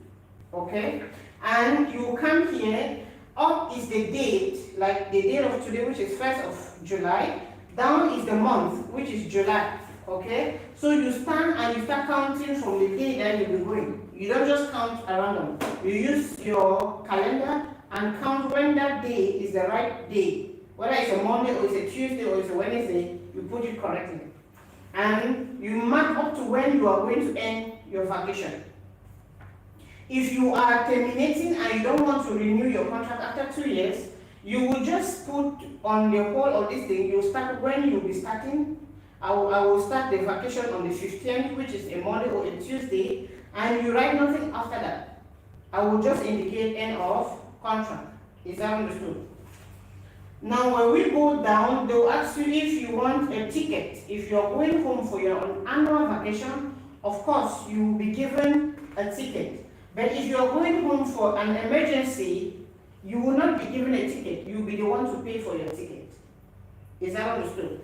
Speaker 1: Okay? And you come here, up is the date, like the date of today, which is 1st of July. Down is the month, which is July. Okay? So you stand and you start counting from the day that you'll be going. You don't just count at random. You use your calendar and count when that day is the right day. Whether it's a Monday or it's a Tuesday or it's a Wednesday, you put it correctly. And you mark up to when you are going to end your vacation. If you are terminating and you don't want to renew your contract after 2 years, you will just put on the whole of this thing, you start when you'll be starting. I will start the vacation on the 15th, which is a Monday or a Tuesday, and you write nothing after that. I will just indicate end of contract. Is that understood? Now, when we go down, they will ask you if you want a ticket. If you're going home for your annual vacation, of course, you will be given a ticket. But if you're going home for an emergency, you will not be given a ticket. You will be the one to pay for your ticket. Is that understood?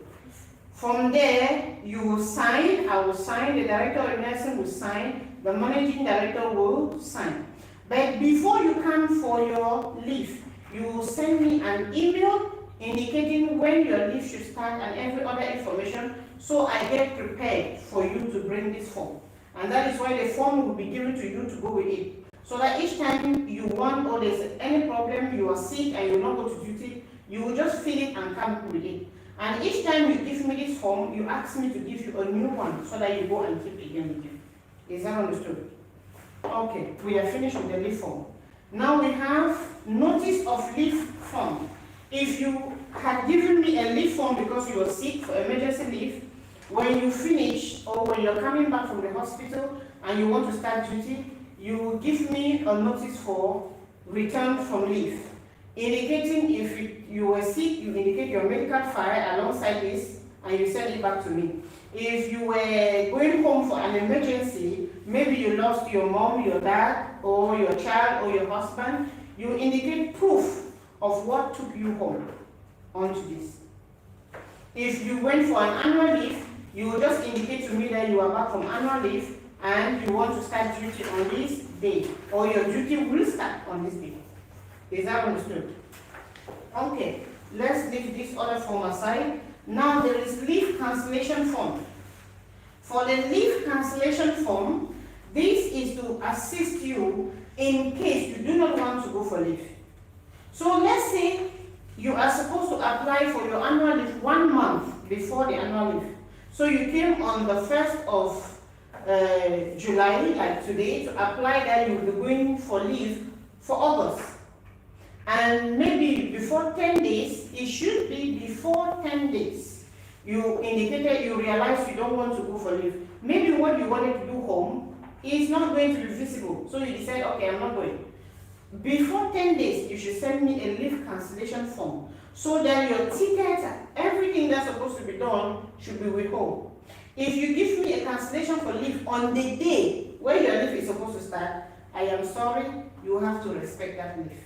Speaker 1: From there, you will sign, I will sign, the director of nursing will sign, the managing director will sign. But before you come for your leave, you will send me an email indicating when your leave should start and every other information, so I get prepared for you to bring this form. And that is why the form will be given to you to go with it. So that each time you want or there's any problem, you are sick and you will not go to duty, you will just fill it and come with it. And each time you give me this form, you ask me to give you a new one so that you go and keep again with you. Is that understood? Okay, we are finished with the leave form. Now we have notice of leave form. If you had given me a leave form because you were sick for emergency leave, when you finish or when you're coming back from the hospital and you want to start duty, you will give me a notice for return from leave, indicating if you were sick, you indicate your medical file alongside this and you send it back to me. If you were going home for an emergency, maybe you lost your mom, your dad, or your child, or your husband, you indicate proof of what took you home onto this. If you went for an annual leave, you will just indicate to me that you are back from annual leave and you want to start duty on this day, or your duty will start on this day. Is that understood? Okay, let's leave this other form aside. Now there is leave cancellation form. For the leave cancellation form, this is to assist you in case you do not want to go for leave. So let's say you are supposed to apply for your annual leave 1 month before the annual leave. So you came on the 1st of July, like today, to apply that you will be going for leave for August. And maybe before 10 days, it should be before 10 days. You indicated you realized you don't want to go for leave. Maybe what you wanted to do home is not going to be visible. So you decide, okay, I'm not going. Before 10 days, you should send me a leave cancellation form so that your tickets, everything that's supposed to be done should be withheld. If you give me a cancellation for leave on the day where your leave is supposed to start, I am sorry, you have to respect that leave.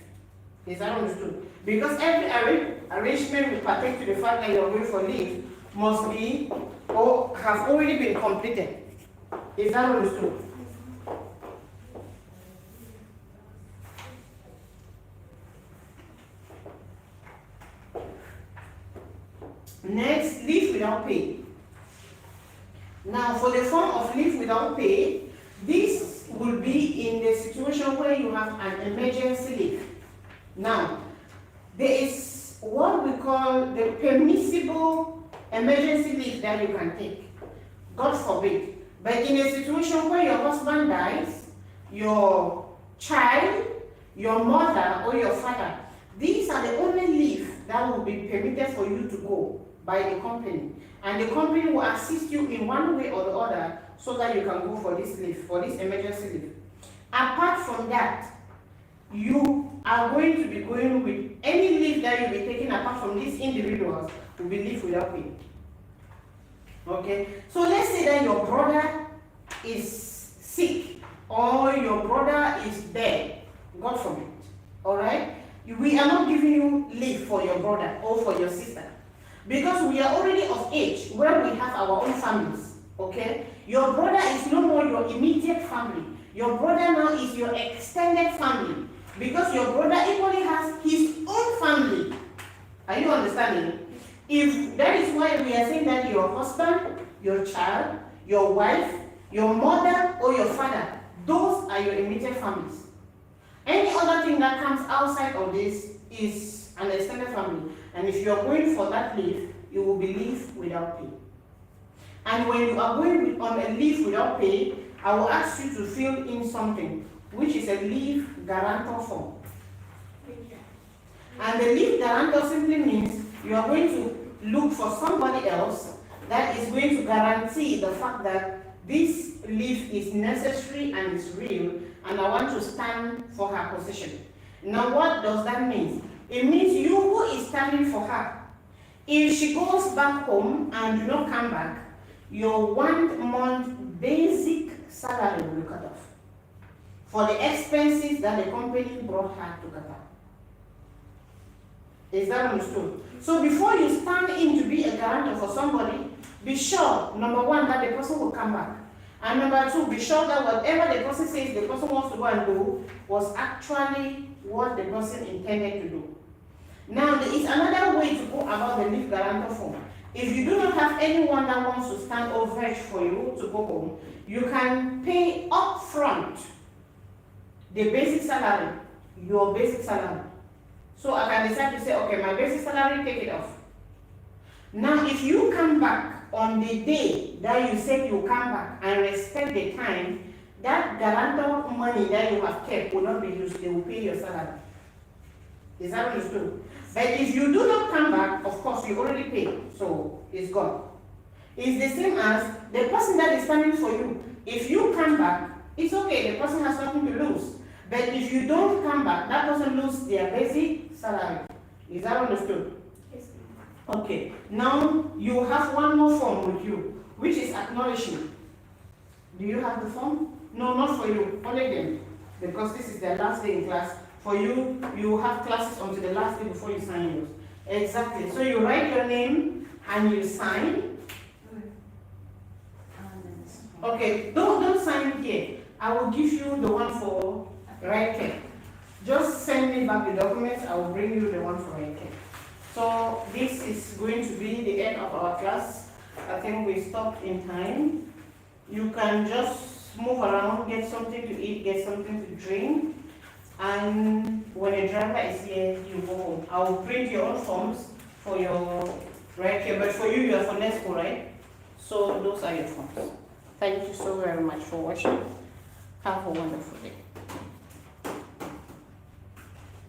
Speaker 1: Is that understood? Because every arrangement will partake to the fact that you're going for leave must be or have already been completed. Is that understood? Next, leave without pay. Now, for the form of leave without pay, this will be in the situation where you have an emergency leave. Now, there is what we call the permissible emergency leave that you can take. God forbid. But in a situation where your husband dies, your child, your mother, or your father, these are the only leave that will be permitted for you to go by the company. And the company will assist you in one way or the other so that you can go for this leave, for this emergency leave. Apart from that, you are going to be going with any leave that you'll be taking apart from these individuals will be leave without pay. Okay? So let's say that your brother is sick or your brother is dead. God forbid. Alright? We are not giving you leave for your brother or for your sister. Because we are already of age where we have our own families. Okay? Your brother is no more your immediate family. Your brother now is your extended family. Because your brother equally has his own family. Are you understanding? If that is why we are saying that your husband, your child, your wife, your mother, or your father, those are your immediate families. Any other thing that comes outside of this is an extended family. And if you are going for that leave, you will be leave without pay. And when you are going on a leave without pay, I will ask you to fill in something, which is a leave guarantor form. And the leave guarantor simply means you are going to look for somebody else that is going to guarantee the fact that this leave is necessary and is real, and I want to stand for her position. Now, what does that mean? It means you who is standing for her. If she goes back home and do not come back, your 1 month basic salary will be cut off for the expenses that the company brought her to Qatar. Is that understood? So before you stand in to be a guarantor for somebody, be sure, number one, that the person will come back. And number two, be sure that whatever the person says the person wants to go and do was actually what the person intended to do. Now, there is another way to go about the leave guarantor form. If you do not have anyone that wants to stand or vouch for you to go home, you can pay upfront the basic salary, your basic salary. So I can decide to say, okay, my basic salary, take it off. Now, if you come back on the day that you said you come back and respect the time, that guarantor money that you have kept will not be used. They will pay your salary. Is that understood? But if you do not come back, of course, you already paid, so it's gone. It's the same as the person that is standing for you. If you come back, it's okay, the person has nothing to lose. But if you don't come back, that person loses their basic salary. Is that understood?
Speaker 4: Yes.
Speaker 1: Okay, now you have one more form with you, which is acknowledgement. Do you have the form? No, not for you, only them. Because this is their last day in class. For you, you have classes until the last day before you sign yours. Exactly. So you write your name and you sign. Okay, don't sign here. I will give you the one for right care. Just send me back the documents. I will bring you the one for right care. So this is going to be the end of our class. I think we stopped in time. You can just move around, get something to eat, get something to drink. And when the driver is here, you go home. I will print your own forms for your right care, but for you, you are for NESCO, right? So those are your forms. Thank you so very much for watching. Have a wonderful day.